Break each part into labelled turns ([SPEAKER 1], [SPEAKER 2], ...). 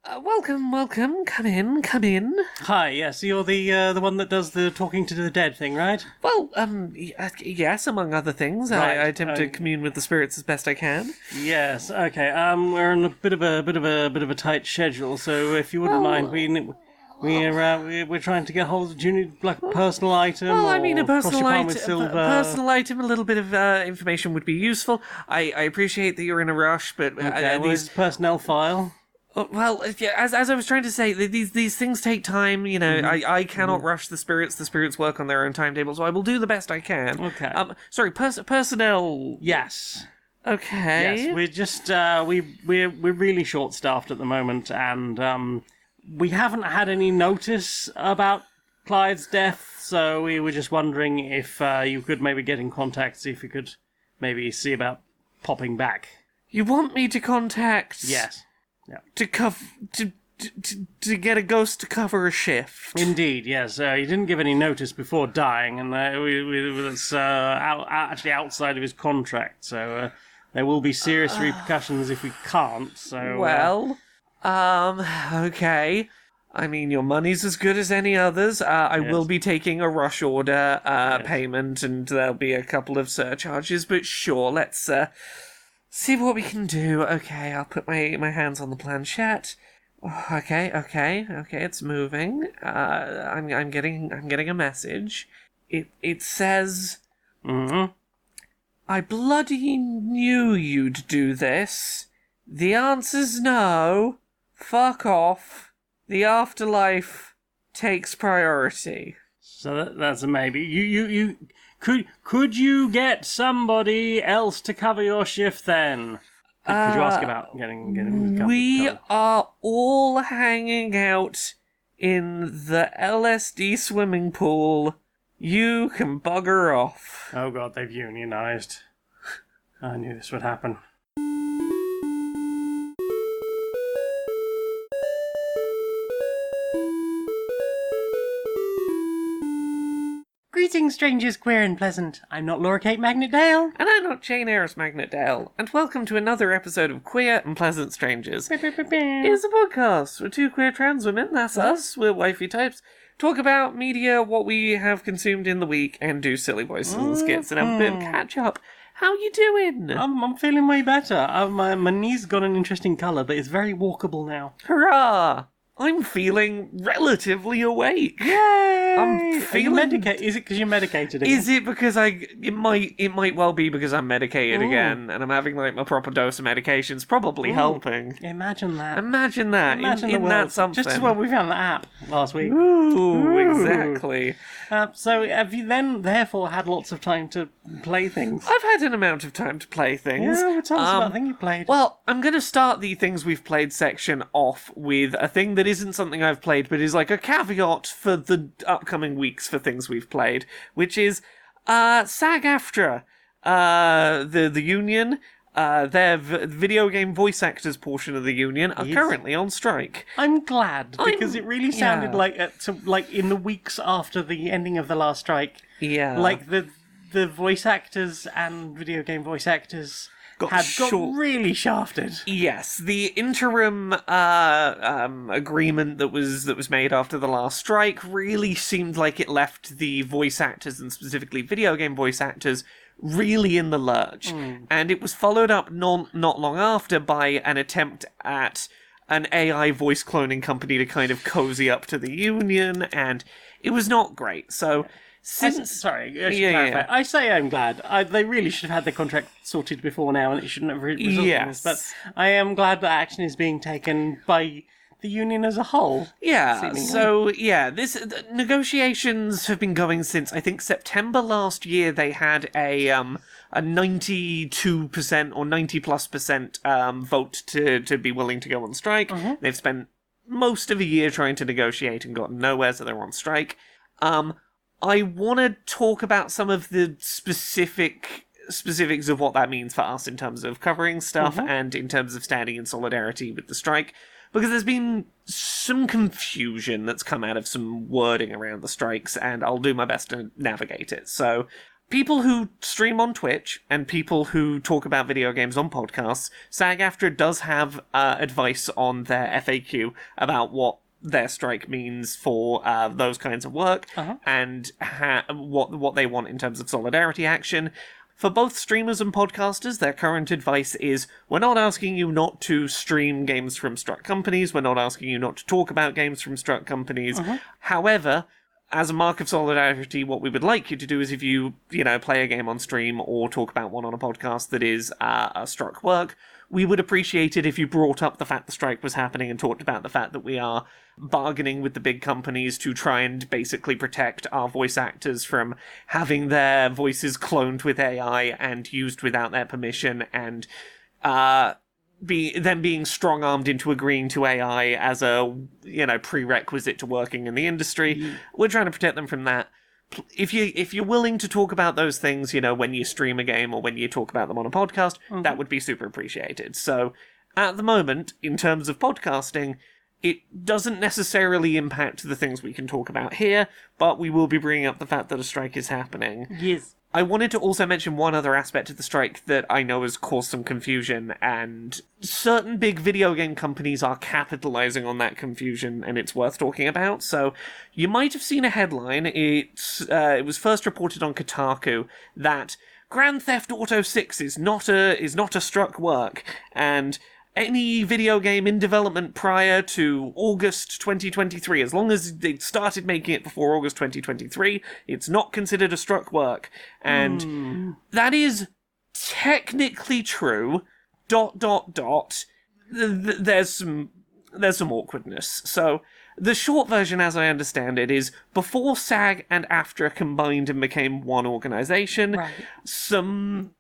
[SPEAKER 1] Welcome. Come in.
[SPEAKER 2] Hi, yes, you're the one that does the talking to the dead thing, right?
[SPEAKER 1] Well, yes, among other things,
[SPEAKER 2] Right,
[SPEAKER 1] I attempt to commune with the spirits as best I can.
[SPEAKER 2] Yes. Okay. We're on a bit of a tight schedule, so if you wouldn't mind, we're trying to get hold of. Do you need like a personal item?
[SPEAKER 1] Well, I
[SPEAKER 2] or
[SPEAKER 1] mean, a
[SPEAKER 2] cross your palm with
[SPEAKER 1] personal
[SPEAKER 2] silver?
[SPEAKER 1] item, a little bit of information would be useful. I appreciate that you're in a rush, but
[SPEAKER 2] Okay. Well, this personnel file.
[SPEAKER 1] Well, yeah, as I was trying to say, these things take time. You know, I cannot rush the spirits. The spirits work on their own timetable, so I will do the best I can.
[SPEAKER 2] Okay.
[SPEAKER 1] Sorry, personnel.
[SPEAKER 2] Yes.
[SPEAKER 1] Okay.
[SPEAKER 2] Yes. We're just we're really short staffed at the moment, and we haven't had any notice about Clyde's death, so we were just wondering if you could maybe get in contact, see if you could maybe see about popping back.
[SPEAKER 1] You want me to contact?
[SPEAKER 2] Yes. Yeah.
[SPEAKER 1] To get a ghost to cover a shift.
[SPEAKER 2] Indeed, yes. He didn't give any notice before dying, and it's actually outside of his contract, so there will be serious repercussions if we can't. So
[SPEAKER 1] well, okay. I mean, your money's as good as any others. I will be taking a rush order payment, and there'll be a couple of surcharges, but sure, let's see what we can do. Okay, I'll put my hands on the planchette. Okay, it's moving. I'm getting a message. It says, I bloody knew you'd do this. The answer's no. Fuck off. The afterlife takes priority.
[SPEAKER 2] So that's a maybe. You could you get somebody else to cover your shift then? Could you ask about getting
[SPEAKER 1] We are all hanging out in the LSD swimming pool. You can bugger off.
[SPEAKER 2] Oh god, they've unionized. I knew this would happen. Greetings, strangers queer and pleasant. I'm not Laura Kate Magnet Dale.
[SPEAKER 1] And I'm not Jane Aerith Magnet Dale. And welcome to another episode of Queer and Pleasant Strangers. It's a podcast where two queer trans women, that's us, we're wifey types, talk about media, what we have consumed in the week, and do silly voices and skits and have a bit of catch up. How you doing?
[SPEAKER 2] I'm feeling way better. My knee's got an interesting colour, but it's very walkable now.
[SPEAKER 1] Hurrah! I'm feeling relatively awake.
[SPEAKER 2] Yay!
[SPEAKER 1] I'm feeling.
[SPEAKER 2] Is it because you're medicated again?
[SPEAKER 1] Is it because It might well be because I'm medicated again, and I'm having like my proper dose of medications, probably helping.
[SPEAKER 2] Imagine that.
[SPEAKER 1] Imagine that.
[SPEAKER 2] Imagine
[SPEAKER 1] in
[SPEAKER 2] the
[SPEAKER 1] that
[SPEAKER 2] world.
[SPEAKER 1] something.
[SPEAKER 2] Just as well we found the app last week.
[SPEAKER 1] Ooh, exactly.
[SPEAKER 2] So have you then therefore had lots of time to play things?
[SPEAKER 1] I've had an amount of time to play things.
[SPEAKER 2] Yeah, well, tell us about the thing you played.
[SPEAKER 1] Well, I'm going to start the things we've played section off with a thing that isn't something I've played, but is like a caveat for the upcoming weeks for things we've played, which is SAG-AFTRA, the union. Their video game voice actors portion of the union are currently on strike.
[SPEAKER 2] I'm glad, because it really sounded like in the weeks after the ending of the last strike.
[SPEAKER 1] Yeah.
[SPEAKER 2] Like the voice actors and video game voice actors got really shafted.
[SPEAKER 1] Yes, the interim agreement that was made after the last strike really seemed like it left the voice actors, and specifically video game voice actors, really in the lurch. And it was followed up not long after by an attempt at an AI voice cloning company to kind of cozy up to the union, and it was not great. So
[SPEAKER 2] Sorry, I should clarify. I say I'm glad. They really should have had their contract sorted before now, and it shouldn't have resulted in this. But I am glad that action is being taken by the union as a whole.
[SPEAKER 1] Yeah,
[SPEAKER 2] seemingly.
[SPEAKER 1] so, the negotiations have been going since, I think, September last year. They had a 92% or 90+% vote to be willing to go on strike. They've spent most of a year trying to negotiate and gotten nowhere, so they're on strike. I want to talk about some of the specifics of what that means for us in terms of covering stuff and in terms of standing in solidarity with the strike, because there's been some confusion that's come out of some wording around the strikes, and I'll do my best to navigate it. So, people who stream on Twitch and people who talk about video games on podcasts, SAG-AFTRA does have advice on their FAQ about what their strike means for those kinds of work and what they want in terms of solidarity action. For both streamers and podcasters, their current advice is, we're not asking you not to stream games from struck companies, we're not asking you not to talk about games from struck companies. However, as a mark of solidarity, what we would like you to do is if you play a game on stream or talk about one on a podcast that is a struck work, we would appreciate it if you brought up the fact the strike was happening and talked about the fact that we are bargaining with the big companies to try and basically protect our voice actors from having their voices cloned with AI and used without their permission, and them being strong-armed into agreeing to AI as a prerequisite to working in the industry. We're trying to protect them from that. If you're willing to talk about those things, when you stream a game or when you talk about them on a podcast, that would be super appreciated. So, at the moment, in terms of podcasting, it doesn't necessarily impact the things we can talk about here, but we will be bringing up the fact that a strike is happening.
[SPEAKER 2] Yes.
[SPEAKER 1] I wanted to also mention one other aspect of the strike that I know has caused some confusion, and certain big video game companies are capitalizing on that confusion, and it's worth talking about. So, you might have seen a headline. It was first reported on Kotaku that Grand Theft Auto 6 is not a struck work, and any video game in development prior to August 2023, as long as they started making it before August 2023, it's not considered a struck work. And that is technically true. ... There's some awkwardness. So, the short version, as I understand it, is before SAG and AFTRA combined and became one organisation, some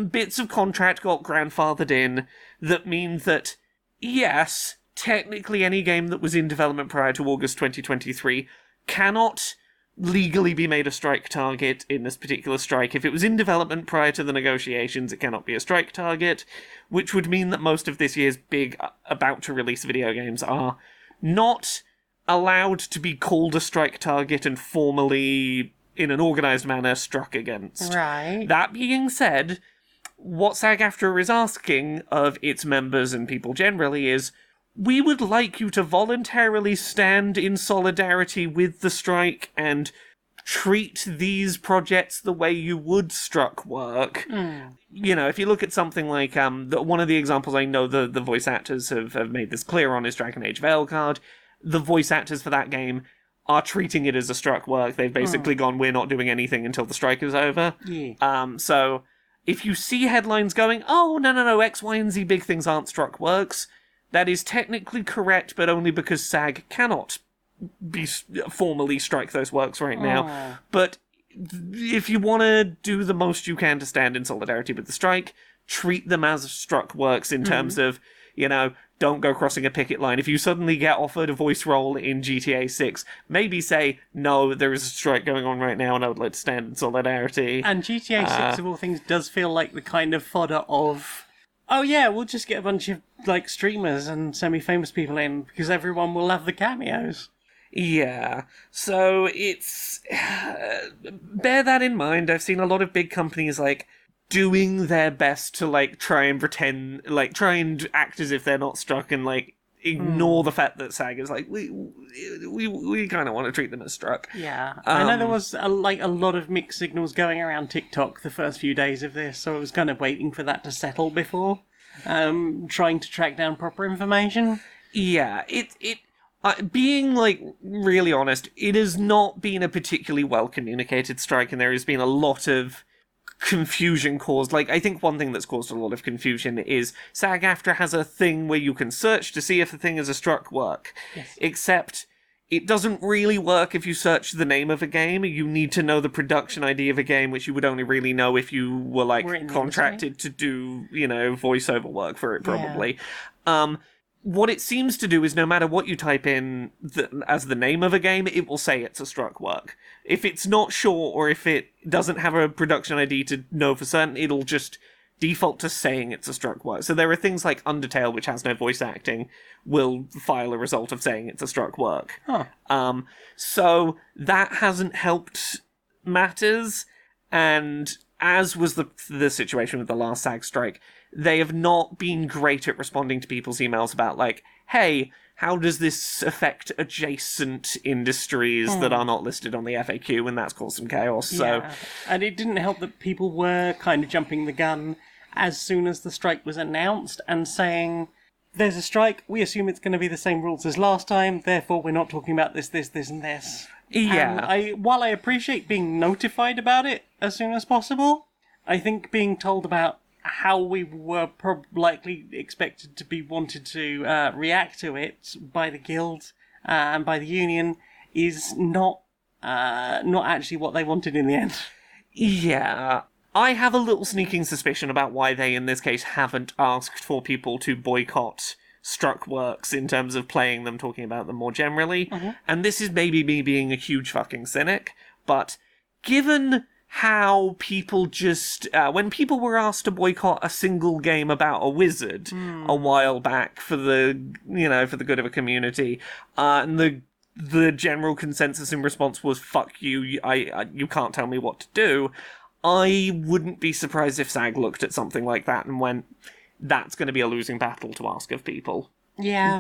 [SPEAKER 1] bits of contract got grandfathered in that mean that, yes, technically any game that was in development prior to August 2023 cannot legally be made a strike target in this particular strike. If it was in development prior to the negotiations, it cannot be a strike target, which would mean that most of this year's big about-to-release video games are not allowed to be called a strike target and formally, in an organised manner, struck against.
[SPEAKER 2] Right.
[SPEAKER 1] That being said, what SAG-AFTRA is asking of its members and people generally is, we would like you to voluntarily stand in solidarity with the strike and treat these projects the way you would struck work. If you look at something like one of the examples I know the voice actors have made this clear on is Dragon Age Veilguard. The voice actors for that game are treating it as a struck work. They've basically gone, we're not doing anything until the strike is over. So if you see headlines going, oh, no, X, Y, and Z big things aren't struck works, that is technically correct, but only because SAG cannot formally strike those works right now. But if you want to do the most you can to stand in solidarity with the strike, treat them as struck works in terms of, don't go crossing a picket line. If you suddenly get offered a voice role in GTA 6, maybe say, no, there is a strike going on right now and I would like to stand in solidarity.
[SPEAKER 2] And GTA 6, of all things, does feel like the kind of fodder of, oh yeah, we'll just get a bunch of streamers and semi-famous people in because everyone will love the cameos.
[SPEAKER 1] Yeah, so it's... bear that in mind. I've seen a lot of big companies, doing their best to, try and pretend, try and act as if they're not struck and, ignore the fact that SAG is we kind of want to treat them as struck.
[SPEAKER 2] Yeah. I know there was, a lot of mixed signals going around TikTok the first few days of this, so I was kind of waiting for that to settle before trying to track down proper information.
[SPEAKER 1] Yeah, being, really honest, it has not been a particularly well-communicated strike, and there has been a lot of confusion caused. I think one thing that's caused a lot of confusion is SAG-AFTRA has a thing where you can search to see if a thing is a struck work.
[SPEAKER 2] Yes.
[SPEAKER 1] Except it doesn't really work if you search the name of a game. You need to know the production ID of a game, which you would only really know if you were contracted to do, voiceover work for it, probably. Yeah. What it seems to do is no matter what you type in as the name of a game, it will say it's a struck work. If it's not sure, or if it doesn't have a production ID to know for certain, it'll just default to saying it's a struck work. So there are things like Undertale, which has no voice acting, will file a result of saying it's a struck work.
[SPEAKER 2] Huh.
[SPEAKER 1] So that hasn't helped matters. And as was the situation with the last SAG strike, they have not been great at responding to people's emails about, like, hey, how does this affect adjacent industries that are not listed on the FAQ, and that's caused some chaos. So,
[SPEAKER 2] and it didn't help that people were kind of jumping the gun as soon as the strike was announced and saying, there's a strike, we assume it's going to be the same rules as last time, therefore we're not talking about this, and this.
[SPEAKER 1] Yeah.
[SPEAKER 2] And while I appreciate being notified about it as soon as possible, I think being told about how we were likely expected to be wanted to react to it by the guild and by the union is not actually what they wanted in the end.
[SPEAKER 1] Yeah. I have a little sneaking suspicion about why they, in this case, haven't asked for people to boycott Struck Works in terms of playing them, talking about them more generally. Mm-hmm. And this is maybe me being a huge fucking cynic, but given how people just... when people were asked to boycott a single game about a wizard a while back for the good of a community, and the general consensus in response was, fuck you, you can't tell me what to do, I wouldn't be surprised if SAG looked at something like that and went, that's going to be a losing battle to ask of people.
[SPEAKER 2] Yeah.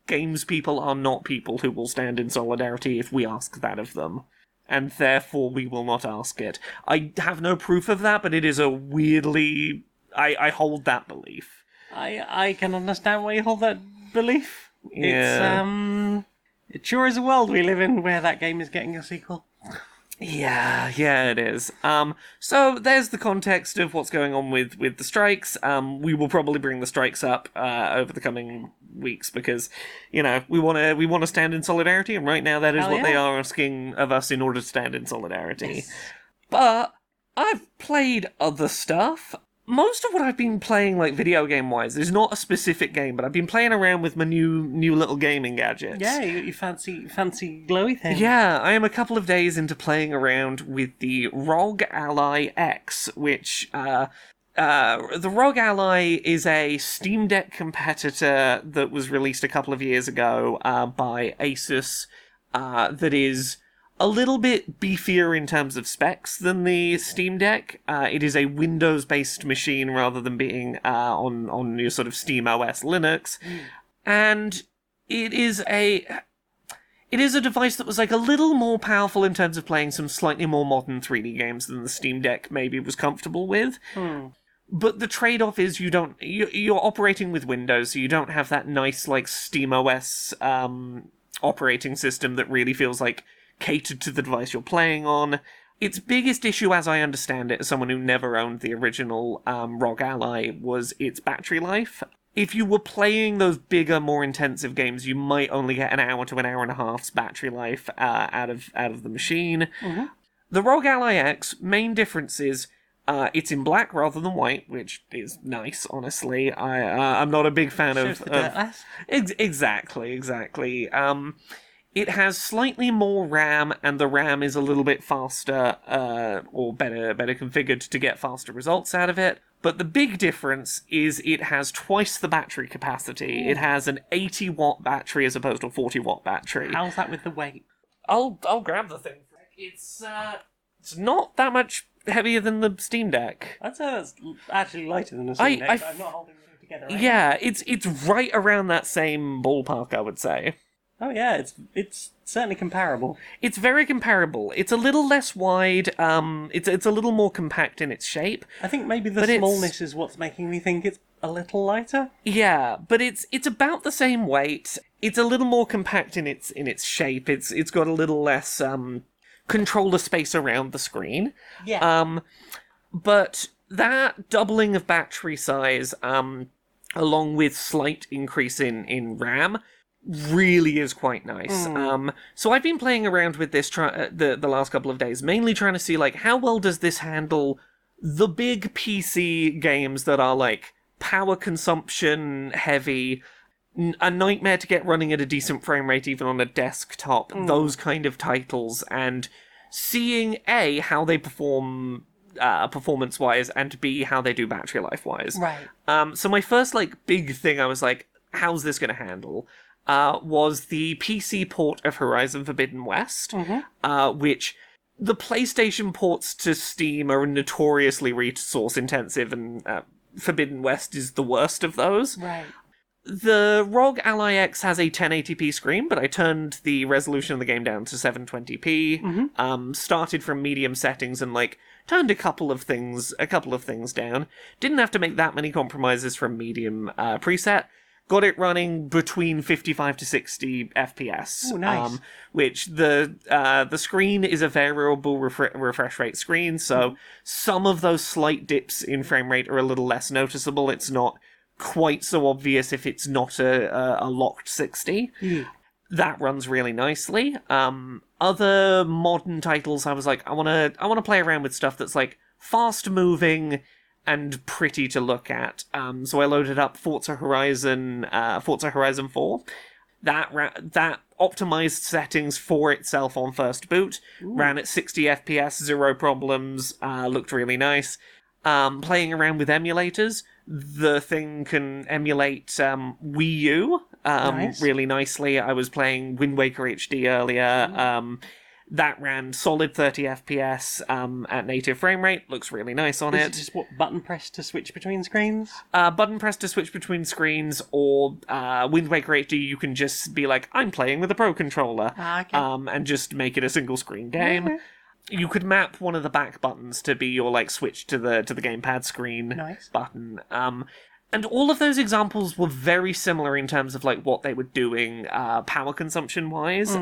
[SPEAKER 1] Games people are not people who will stand in solidarity if we ask that of them. And therefore we will not ask it. I have no proof of that, but it is a weirdly... I hold that belief.
[SPEAKER 2] I can understand why you hold that belief.
[SPEAKER 1] Yeah.
[SPEAKER 2] It sure is a world we live in where that game is getting a sequel.
[SPEAKER 1] Yeah, it is. So there's the context of what's going on with the strikes. We will probably bring the strikes up over the coming weeks because, we want to stand in solidarity, and right now that is they are asking of us in order to stand in solidarity. Yes. But I've played other stuff. Most of what I've been playing, like, video game-wise, is not a specific game, but I've been playing around with my new little gaming gadgets.
[SPEAKER 2] Yeah, you fancy glowy thing.
[SPEAKER 1] Yeah, I am a couple of days into playing around with the ROG Ally X, which, the ROG Ally is a Steam Deck competitor that was released a couple of years ago by Asus, that is a little bit beefier in terms of specs than the Steam Deck. It is a Windows-based machine rather than being on your sort of Steam OS Linux. And it is a device that was like a little more powerful in terms of playing some slightly more modern 3D games than the Steam Deck maybe was comfortable with. But the trade-off is you're operating with Windows, so you don't have that nice like Steam OS operating system that really feels like catered to the device you're playing on. Its biggest issue, as I understand it, as someone who never owned the original ROG Ally, was its battery life. If you were playing those bigger, more intensive games, you might only get an hour to an hour and a half's battery life out of the machine. Mm-hmm. The ROG Ally X, main difference is it's in black rather than white, which is nice, honestly. I'm not a big fan of... Exactly. It has slightly more RAM, and the RAM is a little bit faster, or better configured to get faster results out of it. But the big difference is it has twice the battery capacity. It has an 80-watt battery as opposed to a 40-watt battery.
[SPEAKER 2] How's that with the weight?
[SPEAKER 1] I'll grab the thing. It's not that much heavier than the Steam Deck.
[SPEAKER 2] I'd say that's actually lighter than the Steam Deck. I'm not holding them together. Right?
[SPEAKER 1] Yeah, it's right around that same ballpark, I would say.
[SPEAKER 2] Oh yeah, it's certainly comparable.
[SPEAKER 1] It's very comparable. It's a little less wide. It's a little more compact in its shape.
[SPEAKER 2] I think maybe the smallness is what's making me think it's a little lighter.
[SPEAKER 1] Yeah, but it's about the same weight. It's a little more compact in its shape. It's got a little less controller space around the screen.
[SPEAKER 2] Yeah.
[SPEAKER 1] But that doubling of battery size, along with slight increase in RAM, really is quite nice. So I've been playing around with this the last couple of days, mainly trying to see like how well does this handle the big PC games that are like power consumption heavy, a nightmare to get running at a decent frame rate even on a desktop, those kind of titles, and seeing A, how they perform performance-wise, and B, how they do battery life-wise.
[SPEAKER 2] Right.
[SPEAKER 1] So my first like big thing I was like, how's this going to handle? Was the PC port of Horizon Forbidden West, which the PlayStation ports to Steam are notoriously resource intensive, and Forbidden West is the worst of those.
[SPEAKER 2] Right.
[SPEAKER 1] The ROG Ally X has a 1080p screen, but I turned the resolution of the game down to 720p. Started from medium settings and turned a couple of things down. Didn't have to make that many compromises from medium preset. Got it running between 55 to 60 FPS.
[SPEAKER 2] Oh, nice.
[SPEAKER 1] Which the screen is a variable refresh rate screen, so some of those slight dips in frame rate are a little less noticeable. It's not quite so obvious if it's not a locked 60. That runs really nicely. Other modern titles, I was like, I want to play around with stuff that's fast moving and pretty to look at. So I loaded up Forza Horizon 4. That optimized settings for itself on first boot. Ran at 60 FPS, zero problems. Looked really nice. Playing around with emulators, the thing can emulate Wii U really nicely. I was playing Wind Waker HD earlier. That ran solid 30 FPS at native frame rate. Looks really nice on it.
[SPEAKER 2] Is it just button press to switch between screens?
[SPEAKER 1] Button press to switch between screens, or Wind Waker HD, you can just be like, I'm playing with a Pro Controller, and just make it a single screen game. Okay. You could map one of the back buttons to be your switch to the gamepad screen button. And all of those examples were very similar in terms of what they were doing power consumption wise.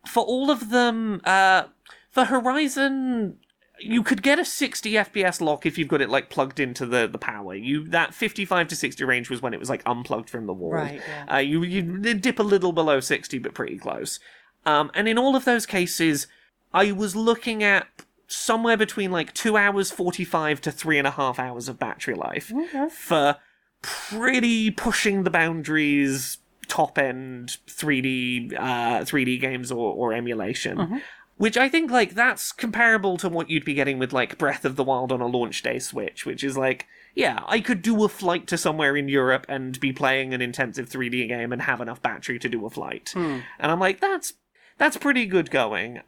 [SPEAKER 1] For all of them, for Horizon, you could get a 60 FPS lock if you've got it plugged into the power. That 55 to 60 range was when it was unplugged from the wall.
[SPEAKER 2] Right. Yeah.
[SPEAKER 1] You dip a little below 60, but pretty close. And in all of those cases, I was looking at somewhere between 2 hours 45 to 3.5 hours of battery life for pretty pushing the boundaries, top end 3D games or emulation. Which I think that's comparable to what you'd be getting with Breath of the Wild on a launch day Switch, which is yeah, I could do a flight to somewhere in Europe and be playing an intensive 3D game and have enough battery to do a flight. And I'm that's pretty good going.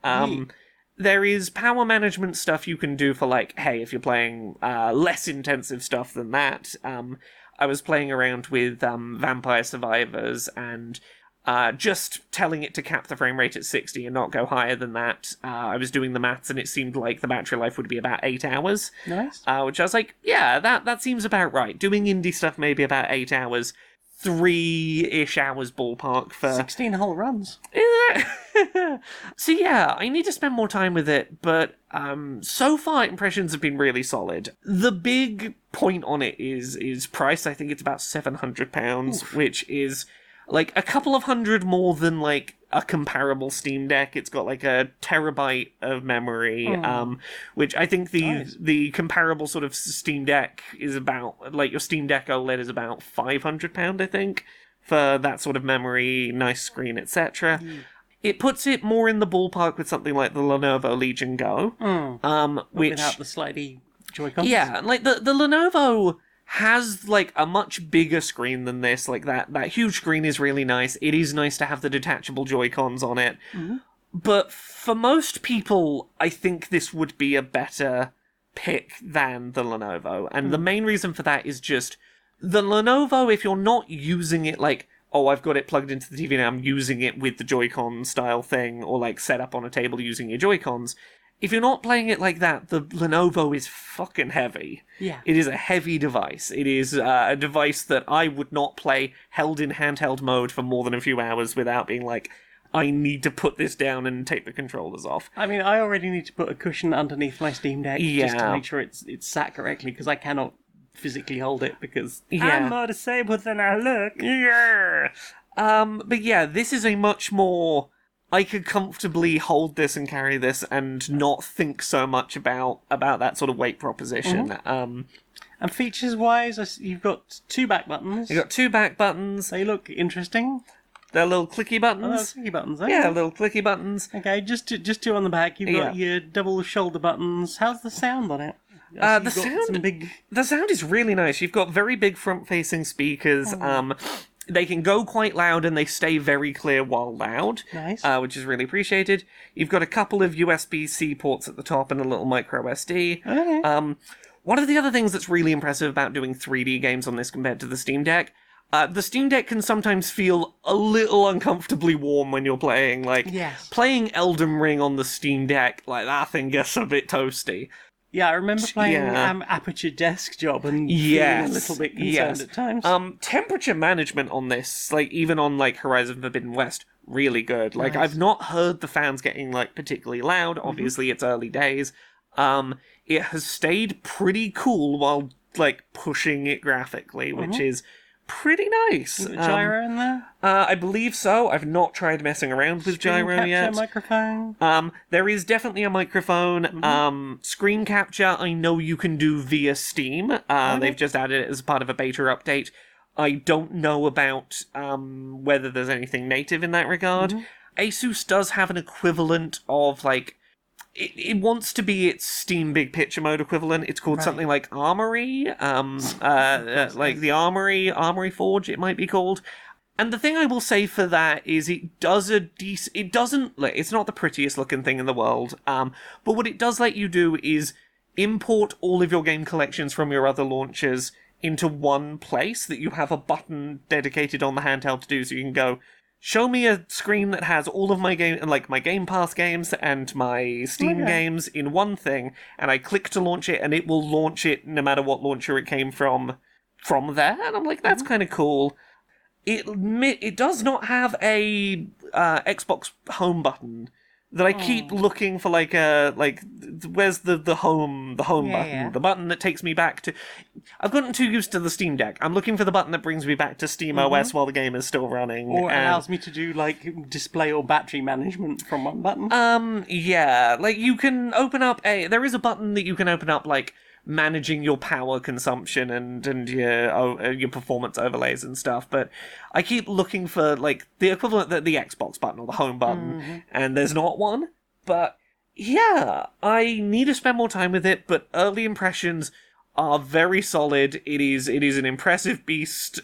[SPEAKER 1] There is power management stuff you can do for hey, if you're playing less intensive stuff than that. I was playing around with Vampire Survivors and just telling it to cap the frame rate at 60 and not go higher than that. I was doing the maths and it seemed like the battery life would be about 8 hours.
[SPEAKER 2] Nice.
[SPEAKER 1] Which I was yeah, that seems about right. Doing indie stuff maybe about 8 hours. 3-ish hours ballpark for
[SPEAKER 2] 16 whole runs.
[SPEAKER 1] So yeah, I need to spend more time with it, but so far impressions have been really solid. The big point on it is price. I think it's about £700, which is a couple of hundred more than a comparable Steam Deck. It's got a terabyte of memory, which I think the comparable sort of Steam Deck is about, your Steam Deck OLED is about £500, I think, for that sort of memory, nice screen, etc. It puts it more in the ballpark with something like the Lenovo Legion Go, which
[SPEAKER 2] without the slidey Joy-Cons.
[SPEAKER 1] Yeah, the Lenovo has a much bigger screen than this. That huge screen is really nice. It is nice to have the detachable Joy-Cons on it. But for most people, I think this would be a better pick than the Lenovo. And the main reason for that is just the Lenovo, if you're not using it oh, I've got it plugged into the TV now, I'm using it with the Joy-Con style thing, or set up on a table using your Joy-Cons. If you're not playing it like that, the Lenovo is fucking heavy.
[SPEAKER 2] Yeah.
[SPEAKER 1] It is a heavy device. It is a device that I would not play held in handheld mode for more than a few hours without being I need to put this down and take the controllers off.
[SPEAKER 2] I mean, I already need to put a cushion underneath my Steam Deck just to make sure it's sat correctly, because I cannot physically hold it because I'm more disabled than I look.
[SPEAKER 1] Yeah. But yeah, this is a much more... I could comfortably hold this and carry this and not think so much about that sort of weight proposition.
[SPEAKER 2] And features-wise, you've got 2 back buttons.
[SPEAKER 1] You've got 2 back buttons.
[SPEAKER 2] They look interesting.
[SPEAKER 1] They're little clicky buttons.
[SPEAKER 2] Oh, clicky buttons, eh?
[SPEAKER 1] Yeah, little clicky buttons.
[SPEAKER 2] Okay, just 2 on the back. You've got your double shoulder buttons. How's the sound on it?
[SPEAKER 1] The sound is really nice. You've got very big front-facing speakers. They can go quite loud and they stay very clear while loud,
[SPEAKER 2] Nice.
[SPEAKER 1] which is really appreciated. You've got a couple of USB-C ports at the top and a little micro SD.
[SPEAKER 2] Okay.
[SPEAKER 1] One of the other things that's really impressive about doing 3D games on this compared to the Steam Deck, the Steam Deck can sometimes feel a little uncomfortably warm when you're playing. Like,
[SPEAKER 2] Yes.
[SPEAKER 1] playing Elden Ring on the Steam Deck, like, that thing gets a bit toasty.
[SPEAKER 2] Yeah, I remember playing
[SPEAKER 1] Yeah.
[SPEAKER 2] Aperture Desk Job and
[SPEAKER 1] Yes.
[SPEAKER 2] feeling a little bit concerned at times.
[SPEAKER 1] Temperature management on this, like, even on, like, Horizon Forbidden West, really good. Like,
[SPEAKER 2] Nice.
[SPEAKER 1] I've not heard the fans getting, like, particularly loud. Obviously, it's early days. It has stayed pretty cool while, like, pushing it graphically, which is pretty nice.
[SPEAKER 2] Is it gyro in there?
[SPEAKER 1] I believe so. I've not tried messing around with
[SPEAKER 2] Screen
[SPEAKER 1] gyro
[SPEAKER 2] capture,
[SPEAKER 1] yet.
[SPEAKER 2] microphone?
[SPEAKER 1] There is definitely a microphone. Screen capture, I know you can do via Steam. They've just added it as part of a beta update. I don't know about whether there's anything native in that regard. Asus does have an equivalent of, like, it wants to be its Steam Big Picture Mode equivalent. It's called something like Armory, like the Armory Forge, it might be called. And the thing I will say for that is it does it doesn't, like, it's not the prettiest looking thing in the world, but what it does let you do is import all of your game collections from your other launchers into one place that you have a button dedicated on the handheld to do, so you can go, show me a screen that has all of my game, like my Game Pass games and my Steam games in one thing, and I click to launch it, and it will launch it no matter what launcher it came from there. And I'm like, that's kind of cool. It does not have a Xbox home button that I keep looking for, like where's the home button, the button that takes me back to. I've gotten too used to the Steam Deck. I'm looking for the button that brings me back to Steam OS while the game is still running,
[SPEAKER 2] Or allows me to do, like, display or battery management from one button.
[SPEAKER 1] Yeah, like, you can open up there is a button that you can open up, like, managing your power consumption and your performance overlays and stuff, but I keep looking for, like, the equivalent, the Xbox button or the home button, and there's not one. But yeah, I need to spend more time with it, but early impressions are very solid. It is an impressive beast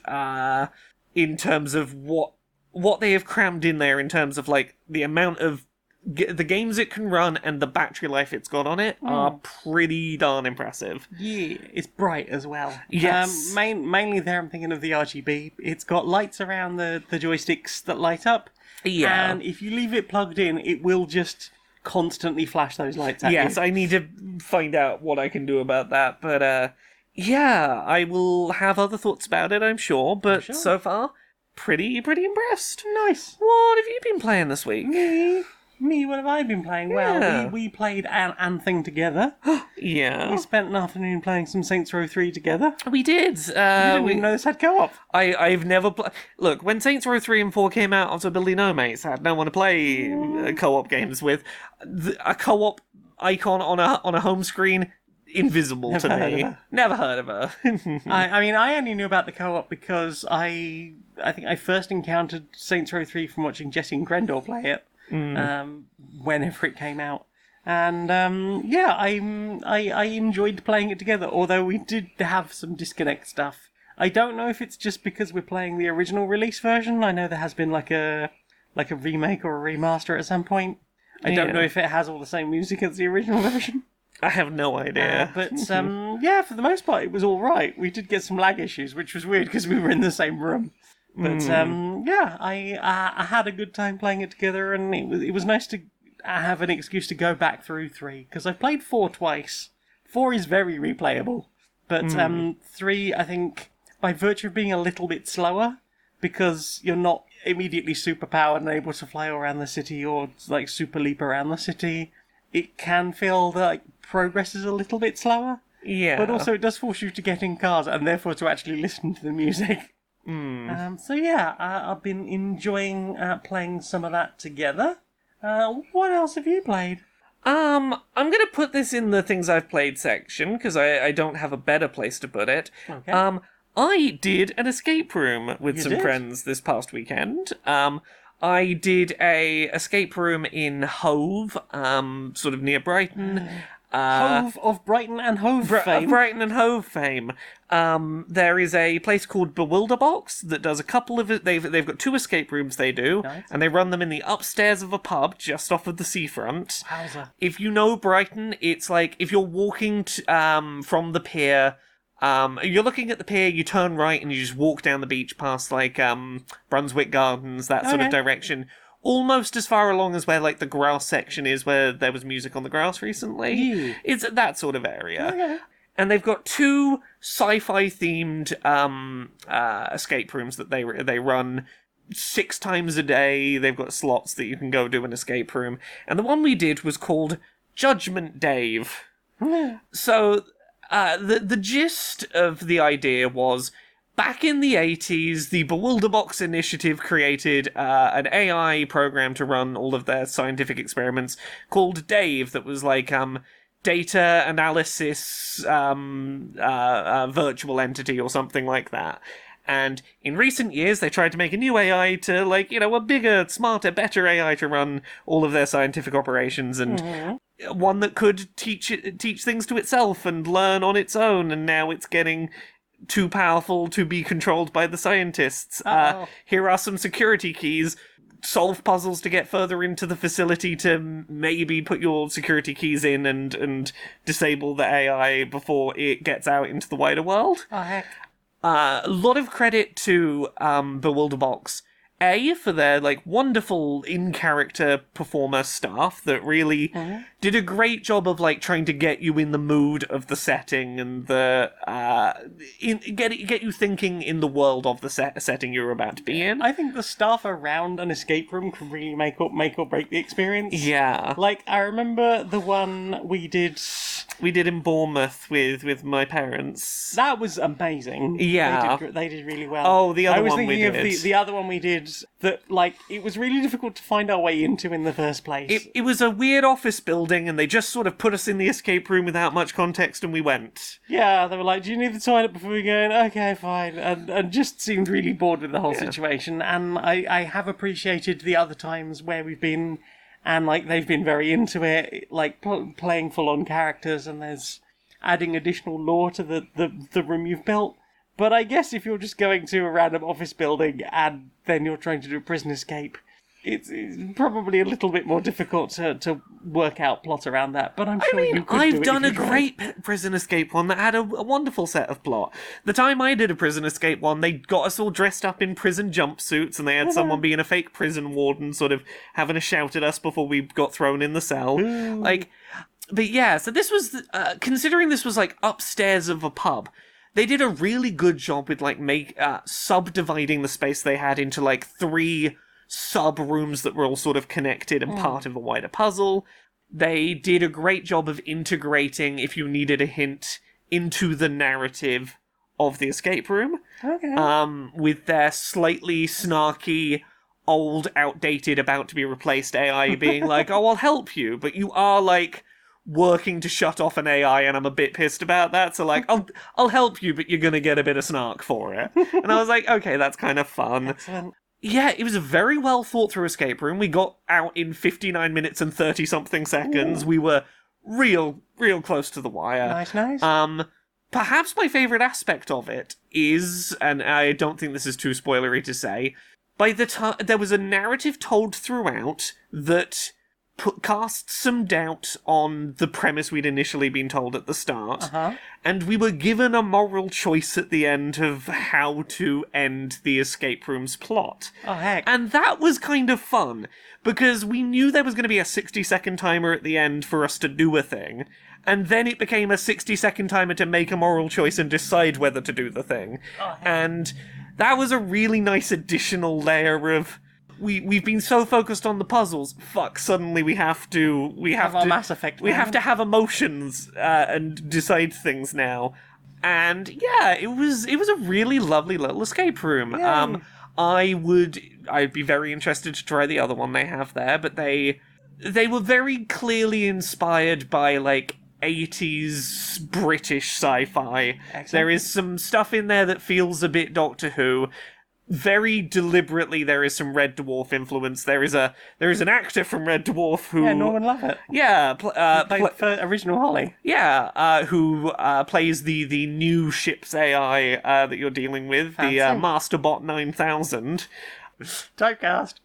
[SPEAKER 1] in terms of what they have crammed in there, in terms of, like, the amount of the games it can run and the battery life it's got on it are pretty darn impressive.
[SPEAKER 2] Yeah, it's bright as well.
[SPEAKER 1] Yes.
[SPEAKER 2] Mainly there I'm thinking of the RGB. It's got lights around the joysticks that light up.
[SPEAKER 1] Yeah.
[SPEAKER 2] And if you leave it plugged in, it will just constantly flash those lights at you.
[SPEAKER 1] Yes, I need to find out what I can do about that. But, yeah, I will have other thoughts about it, I'm sure. But so far, pretty impressed.
[SPEAKER 2] Nice.
[SPEAKER 1] What have you been playing this week?
[SPEAKER 2] Me, what have I been playing? Well, we played an thing together.
[SPEAKER 1] Yeah.
[SPEAKER 2] We spent an afternoon playing some Saints Row 3 together.
[SPEAKER 1] We did.
[SPEAKER 2] You didn't even know this had co-op.
[SPEAKER 1] I've never played. Look, when Saints Row 3 and 4 came out, I was a Billy No Mates. I had no one to play co-op games with. A co-op icon on a home screen, invisible to me. Never heard of her.
[SPEAKER 2] I mean, I only knew about the co-op because I think I first encountered Saints Row 3 from watching Jesse and Grendor play it. Whenever it came out, and yeah, I enjoyed playing it together. Although we did have some disconnect stuff. I don't know if it's just because we're playing the original release version. I know there has been like a remake or a remaster at some point. I don't know if it has all the same music as the original version.
[SPEAKER 1] I have no idea.
[SPEAKER 2] But yeah, for the most part, it was all right. We did get some lag issues, which was weird because we were in the same room. But yeah, I had a good time playing it together, and it was nice to have an excuse to go back through 3, because I've played 4 twice. 4 is very replayable, but 3, I think, by virtue of being a little bit slower, because you're not immediately superpowered and able to fly around the city or like super leap around the city, it can feel that, like, progress is a little bit slower.
[SPEAKER 1] Yeah.
[SPEAKER 2] But also it does force you to get in cars and therefore to actually listen to the music. So yeah, I've been enjoying playing some of that together. What else have you played?
[SPEAKER 1] I'm gonna put this in the things I've played section, because I don't have a better place to put it.
[SPEAKER 2] Okay.
[SPEAKER 1] I did an escape room with some friends this past weekend. I did a escape room in Hove, sort of near Brighton.
[SPEAKER 2] Hove of Brighton and Hove fame.
[SPEAKER 1] Brighton and Hove fame. There is a place called Bewilderbox that does a couple of it. They've got 2 escape rooms they do,
[SPEAKER 2] Nice.
[SPEAKER 1] and they run them in the upstairs of a pub just off of the seafront.
[SPEAKER 2] Wowza.
[SPEAKER 1] If you know Brighton, it's like if you're walking from the pier. You're looking at the pier, you turn right, and you just walk down the beach past like Brunswick Gardens, that sort of direction. Almost as far along as where like the grass section is, where there was music on the grass recently.
[SPEAKER 2] Yeah.
[SPEAKER 1] It's that sort of area.
[SPEAKER 2] Okay.
[SPEAKER 1] And they've got 2 sci-fi themed escape rooms that they run 6 times a day. They've got slots that you can go do an escape room. And the one we did was called Judgment Dave. So the gist of the idea was, back in the 80s, the Bewilderbox Initiative created an AI program to run all of their scientific experiments called Dave, that was like data analysis virtual entity or something like that. And in recent years, they tried to make a new AI to, like, you know, a bigger, smarter, better AI to run all of their scientific operations, and one that could teach things to itself and learn on its own, and now it's getting too powerful to be controlled by the scientists. Here are some security keys. Solve puzzles to get further into the facility to maybe put your security keys in and disable the AI before it gets out into the wider world.
[SPEAKER 2] Oh, heck.
[SPEAKER 1] A lot of credit to Bewilderbox. For their like wonderful in-character performer staff that really did a great job of like trying to get you in the mood of the setting and the get you thinking in the world of the setting you're about to be in.
[SPEAKER 2] I think the staff around an escape room can really make or break the experience.
[SPEAKER 1] Yeah,
[SPEAKER 2] Like, I remember the one we did
[SPEAKER 1] in Bournemouth with my parents.
[SPEAKER 2] That was amazing.
[SPEAKER 1] Yeah.
[SPEAKER 2] They did really well.
[SPEAKER 1] Oh, the other
[SPEAKER 2] I was
[SPEAKER 1] one we
[SPEAKER 2] thinking
[SPEAKER 1] did.
[SPEAKER 2] of the other one we did that, like, it was really difficult to find our way into in the first place.
[SPEAKER 1] It was a weird office building, and they just sort of put us in the escape room without much context, and we went.
[SPEAKER 2] Yeah, they were like, do you need the toilet before we go in? Okay, fine. And just seemed really bored with the whole situation. And I have appreciated the other times where we've been, and, like, they've been very into it, like, playing full-on characters, and there's adding additional lore to the room you've built. But I guess if you're just going to a random office building and then you're trying to do a prison escape, it's probably a little bit more difficult to work out plot around that. But I'm sure you could do it.
[SPEAKER 1] I've done
[SPEAKER 2] if
[SPEAKER 1] a
[SPEAKER 2] you tried.
[SPEAKER 1] great prison escape one that had a wonderful set of plot. The time I did a prison escape one, they got us all dressed up in prison jumpsuits, and they had someone being a fake prison warden sort of having a shout at us before we got thrown in the cell. Like, but yeah, so this was, considering this was like upstairs of a pub, they did a really good job with like subdividing the space they had into like 3 sub-rooms that were all sort of connected and part of a wider puzzle. They did a great job of integrating, if you needed a hint, into the narrative of the escape room.
[SPEAKER 2] Okay.
[SPEAKER 1] With their slightly snarky, old, outdated, about to be replaced AI being like, oh, I'll help you, but you are like working to shut off an AI, and I'm a bit pissed about that, so like, I'll help you, but you're gonna get a bit of snark for it. And I was like, okay, that's kind of fun.
[SPEAKER 2] Excellent.
[SPEAKER 1] Yeah, it was a very well thought through escape room. We got out in 59 minutes and 30-something seconds. Ooh. We were real close to the wire.
[SPEAKER 2] Nice.
[SPEAKER 1] Perhaps my favourite aspect of it is, and I don't think this is too spoilery to say, by the time there was a narrative told throughout that cast some doubt on the premise we'd initially been told at the start, and we were given a moral choice at the end of how to end the escape room's plot.
[SPEAKER 2] Oh, heck.
[SPEAKER 1] And that was kind of fun, because we knew there was going to be a 60-second timer at the end for us to do a thing, and then it became a 60-second timer to make a moral choice and decide whether to do the thing.
[SPEAKER 2] Oh, heck.
[SPEAKER 1] And that was a really nice additional layer of... We've been so focused on the puzzles. Fuck! Suddenly we have to
[SPEAKER 2] our Mass Effect.
[SPEAKER 1] We have to have emotions and decide things now. And yeah, it was a really lovely little escape room.
[SPEAKER 2] Yeah.
[SPEAKER 1] I'd be very interested to try the other one they have there, but they were very clearly inspired by like 80s British sci-fi.
[SPEAKER 2] Excellent.
[SPEAKER 1] There is some stuff in there that feels a bit Doctor Who. very deliberately there is some Red Dwarf influence. There is an actor from Red Dwarf who
[SPEAKER 2] Norman Lovett.
[SPEAKER 1] Yeah,
[SPEAKER 2] Played for original Holly.
[SPEAKER 1] Yeah, who plays the new ship's AI that you're dealing with, the Masterbot 9000.
[SPEAKER 2] Typecast.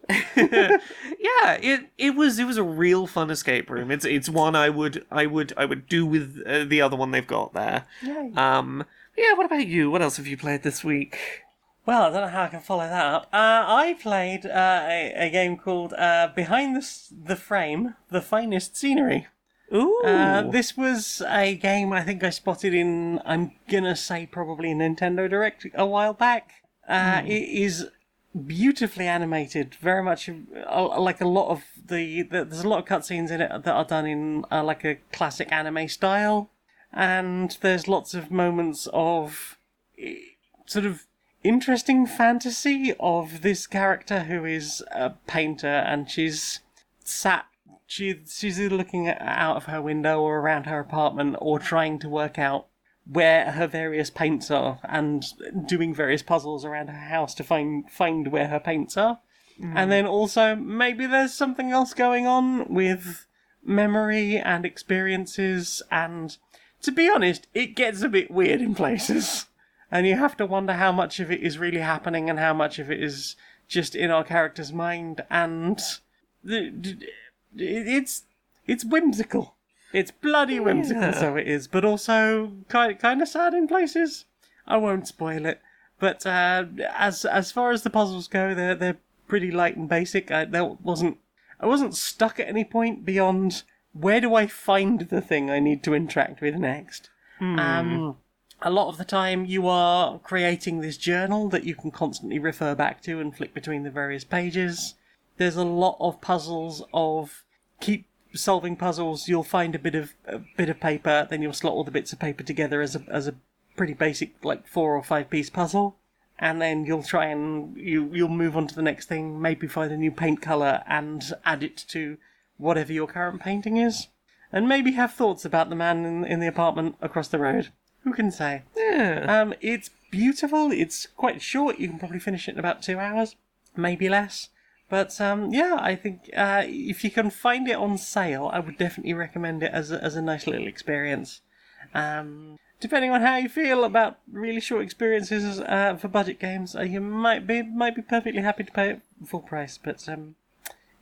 [SPEAKER 1] Yeah, it was a real fun escape room. It's one I would do with the other one they've got there.
[SPEAKER 2] Yay.
[SPEAKER 1] Yeah. What about you? What else have you played this week?
[SPEAKER 2] Well, I don't know how I can follow that up. I played a game called Behind the Frame: The Finest Scenery.
[SPEAKER 1] Ooh.
[SPEAKER 2] This was a game I think I spotted in, I'm gonna say probably a Nintendo Direct a while back. It is beautifully animated, very much like a lot of there's a lot of cutscenes in it that are done in like a classic anime style, and there's lots of moments of sort of interesting fantasy of this character who is a painter, and she's either looking out of her window or around her apartment or trying to work out where her various paints are and doing various puzzles around her house to find where her paints are. And then also maybe there's something else going on with memory and experiences, and to be honest, it gets a bit weird in places. And you have to wonder how much of it is really happening and how much of it is just in our character's mind, and it's whimsical. It's bloody whimsical, so it is, but also kind of sad in places. I won't spoil it, but as far as the puzzles go, they're pretty light and basic. I wasn't stuck at any point beyond where do I find the thing I need to interact with next. A lot of the time, you are creating this journal that you can constantly refer back to and flick between the various pages. There's a lot of puzzles of keep solving puzzles. You'll find a bit of paper, then you'll slot all the bits of paper together as a pretty basic, like 4 or 5 piece puzzle, and then you'll try and you'll move on to the next thing. Maybe find a new paint color and add it to whatever your current painting is, and maybe have thoughts about the man in the apartment across the road. Who can say?
[SPEAKER 1] Yeah.
[SPEAKER 2] It's beautiful. It's quite short. You can probably finish it in about 2 hours, maybe less. But yeah, I think if you can find it on sale, I would definitely recommend it as a nice little experience. Depending on how you feel about really short experiences for budget games, you might be perfectly happy to pay it full price. But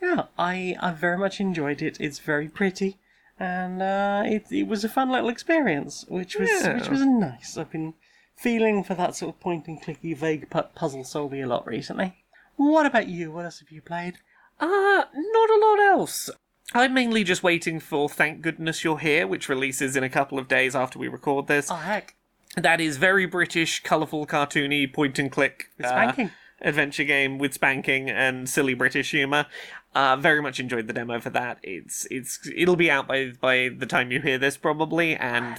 [SPEAKER 2] yeah, I very much enjoyed it. It's very pretty, and it was a fun little experience, which was nice. I've been feeling for that sort of point and clicky vague puzzle solving a lot recently. What about you? What else have you played?
[SPEAKER 1] Not a lot else. I'm mainly just waiting for Thank Goodness You're Here, which releases in a couple of days after we record this.
[SPEAKER 2] Oh, heck.
[SPEAKER 1] That is very British, colourful, cartoony, point-and-click
[SPEAKER 2] spanking.
[SPEAKER 1] Adventure game with spanking and silly British humour. Very much enjoyed the demo for that. It'll be out by the time you hear this, probably, and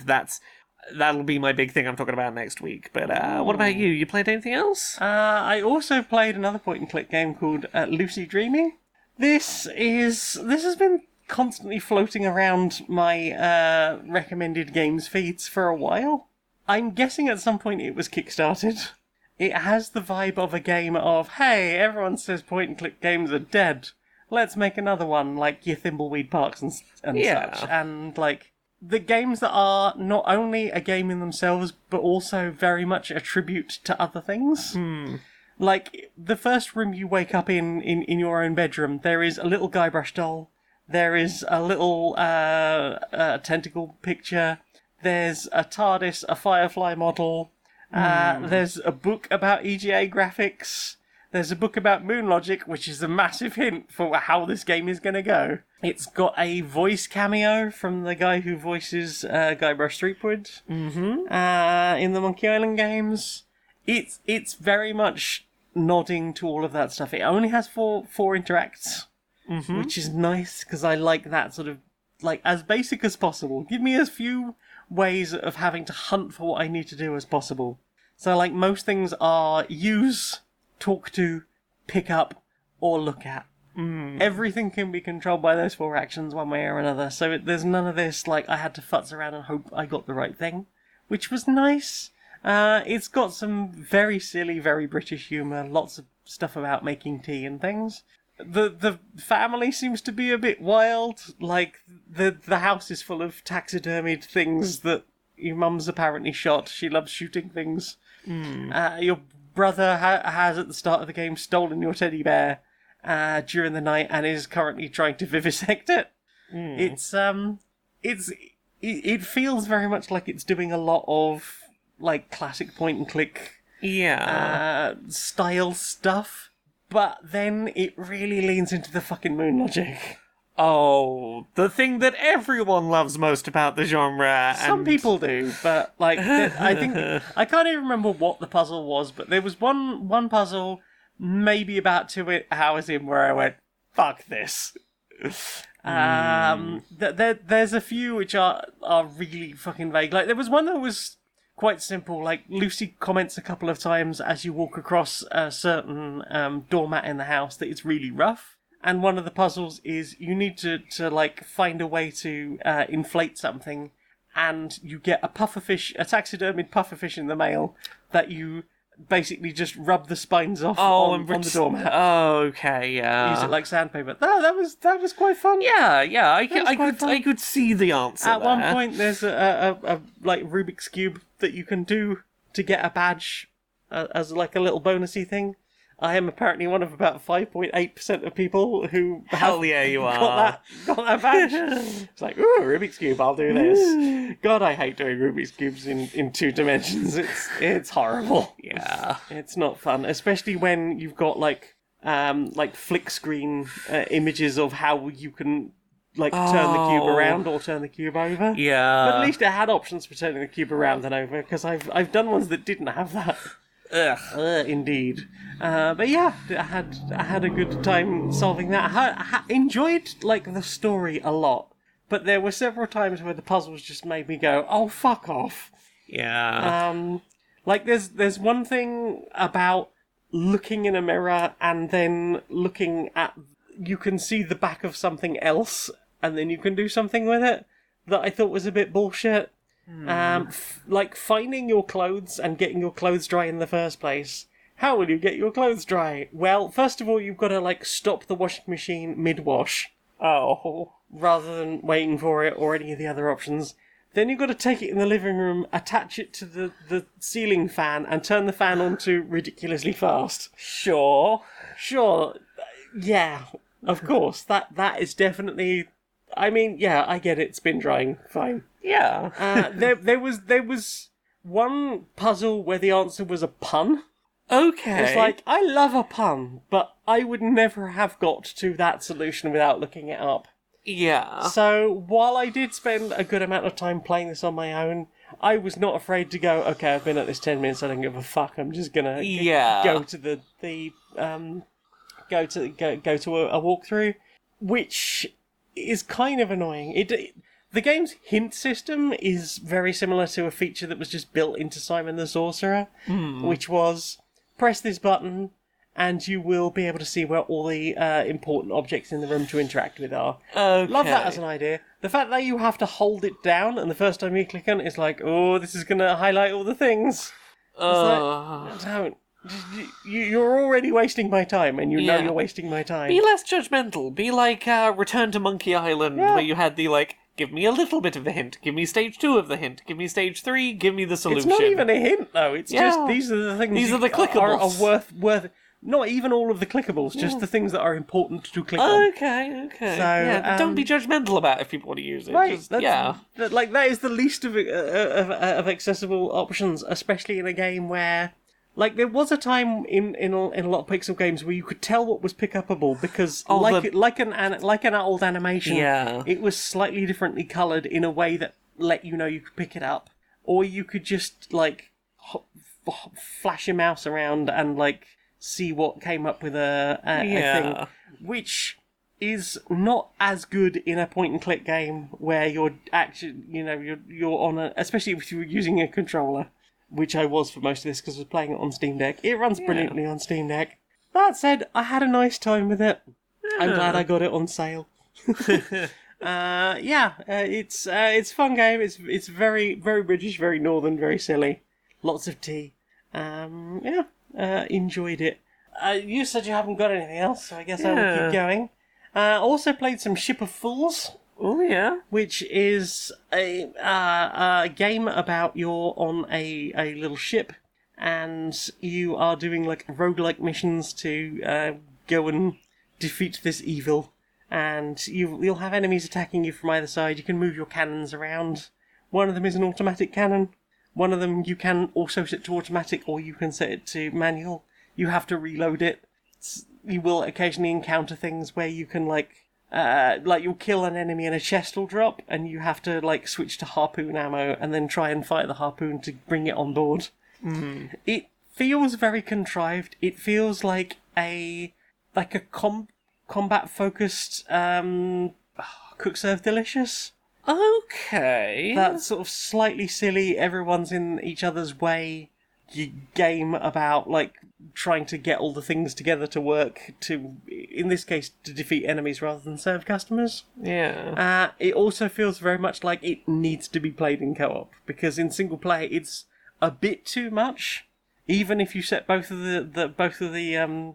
[SPEAKER 1] that'll be my big thing I'm talking about next week. But what about you? You played anything else?
[SPEAKER 2] I also played another point-and-click game called Lucy Dreaming. This has been constantly floating around my recommended games feeds for a while. I'm guessing at some point it was kickstarted. It has the vibe of a game of, hey, everyone says point-and-click games are dead. Let's make another one like your Thimbleweed Parks and such. And like the games that are not only a game in themselves, but also very much a tribute to other things. Like, the first room you wake up in your own bedroom, there is a little Guybrush doll, there is a little tentacle picture, there's a TARDIS, a Firefly model, there's a book about EGA graphics, there's a book about moon logic, which is a massive hint for how this game is going to go. It's got a voice cameo from the guy who voices Guybrush Threepwood in the Monkey Island games. It's very much nodding to all of that stuff. It only has four interacts, which is nice, because I like that sort of, like, as basic as possible. Give me as few ways of having to hunt for what I need to do as possible. So, like, most things are use, talk to, pick up, or look at. Everything can be controlled by those 4 actions one way or another, so there's none of this, like, I had to futz around and hope I got the right thing, which was nice. It's got some very silly, very British humour, lots of stuff about making tea and things. The family seems to be a bit wild. Like, the house is full of taxidermied things that your mum's apparently shot. She loves shooting things. Your brother has, at the start of the game, stolen your teddy bear during the night and is currently trying to vivisect it. It feels very much like it's doing a lot of, like, classic point-and-click style stuff. But then it really leans into the fucking moon logic.
[SPEAKER 1] Oh, the thing that everyone loves most about the genre.
[SPEAKER 2] Some people do, but like I think I can't even remember what the puzzle was, but there was one puzzle, maybe about 2 hours in, where I went, "Fuck this." There's a few which are really fucking vague. Like, there was one that was quite simple. Like, Lucy comments a couple of times as you walk across a certain doormat in the house that it's really rough. And one of the puzzles is you need to like find a way to inflate something, and you get a pufferfish, a taxidermied pufferfish in the mail that you basically just rub the spines off on the doormat.
[SPEAKER 1] Oh, okay, yeah.
[SPEAKER 2] Use it like sandpaper. That was quite fun.
[SPEAKER 1] Yeah. I could see the answer.
[SPEAKER 2] At one point, there's a like Rubik's cube that you can do to get a badge as like a little bonusy thing. I am apparently one of about 5.8% of people who got that badge. It's like, ooh, Rubik's Cube, I'll do this. God, I hate doing Rubik's Cubes in 2 dimensions. It's horrible.
[SPEAKER 1] Yeah.
[SPEAKER 2] It's not fun, especially when you've got like flick screen images of how you can like turn the cube around or turn the cube over.
[SPEAKER 1] Yeah.
[SPEAKER 2] But at least it had options for turning the cube around and over, because I've done ones that didn't have that.
[SPEAKER 1] Ugh.
[SPEAKER 2] Indeed. But yeah, I had a good time solving that. I enjoyed like the story a lot, but there were several times where the puzzles just made me go, "Oh, fuck off."
[SPEAKER 1] Yeah.
[SPEAKER 2] Like there's one thing about looking in a mirror and then looking at, you can see the back of something else and then you can do something with it, that I thought was a bit bullshit. Like finding your clothes and getting your clothes dry in the first place. How will you get your clothes dry? Well, first of all, you've got to like stop the washing machine mid-wash.
[SPEAKER 1] Oh.
[SPEAKER 2] Rather than waiting for it or any of the other options. Then you've got to take it in the living room, attach it to the ceiling fan, and turn the fan on to ridiculously fast.
[SPEAKER 1] Sure.
[SPEAKER 2] Yeah, of course. That is definitely... I mean, yeah, I get it. Spin drying, fine.
[SPEAKER 1] Yeah.
[SPEAKER 2] There was one puzzle where the answer was a pun.
[SPEAKER 1] Okay.
[SPEAKER 2] It's like, I love a pun, but I would never have got to that solution without looking it up.
[SPEAKER 1] Yeah.
[SPEAKER 2] So, while I did spend a good amount of time playing this on my own, I was not afraid to go, okay, I've been at this 10 minutes, I don't give a fuck, I'm just gonna go to go to a walkthrough, which is kind of annoying. The game's hint system is very similar to a feature that was just built into Simon the Sorcerer, which was, press this button, and you will be able to see where all the important objects in the room to interact with are.
[SPEAKER 1] Okay.
[SPEAKER 2] Love that as an idea. The fact that you have to hold it down, and the first time you click on it, it's like, oh, this is going to highlight all the things. Don't. You're already wasting my time, and you know you're wasting my time.
[SPEAKER 1] Be less judgmental. Be like Return to Monkey Island, where you had the, like, give me a little bit of the hint, give me stage 2 of the hint, give me stage 3, give me the solution.
[SPEAKER 2] It's not even a hint, though. It's just, these are the things
[SPEAKER 1] these are the clickables.
[SPEAKER 2] Are worth... Not even all of the clickables, just the things that are important to click on.
[SPEAKER 1] Okay.
[SPEAKER 2] So,
[SPEAKER 1] but don't be judgmental about it if people want to use it.
[SPEAKER 2] Right,
[SPEAKER 1] Just,
[SPEAKER 2] that is the least of accessible options, especially in a game where... Like, there was a time in a lot of pixel games where you could tell what was pick-upable because, like an old animation, it was slightly differently coloured in a way that let you know you could pick it up. Or you could just, like, flash your mouse around and, like, see what came up with a thing. Which is not as good in a point-and-click game where you're actually, you're on a... Especially if you're using a controller. Which I was for most of this because I was playing it on Steam Deck. It runs brilliantly on Steam Deck. That said, I had a nice time with it. I'm glad I got it on sale. It's a fun game. It's very, very British, very northern, very silly. lots of tea. Enjoyed it. You said you haven't got anything else, so I guess I will keep going. Also played some Ship of Fools.
[SPEAKER 1] Oh, yeah.
[SPEAKER 2] Which is a game about you're on a little ship and you are doing like roguelike missions to go and defeat this evil. And you'll have enemies attacking you from either side. You can move your cannons around. One of them is an automatic cannon. One of them you can also set to automatic or you can set it to manual. You have to reload it. You will occasionally encounter things where you can like you'll kill an enemy and a chest will drop and you have to like switch to harpoon ammo and then try and fire the harpoon to bring it on board.
[SPEAKER 1] Mm.
[SPEAKER 2] It feels very contrived. It feels like a combat focused Cook Serve Delicious.
[SPEAKER 1] Okay.
[SPEAKER 2] That sort of slightly silly, everyone's in each other's way game about like trying to get all the things together to work to, in this case, to defeat enemies rather than serve customers.
[SPEAKER 1] Yeah.
[SPEAKER 2] It also feels very much like it needs to be played in co-op because in single player it's a bit too much. Even if you set both of the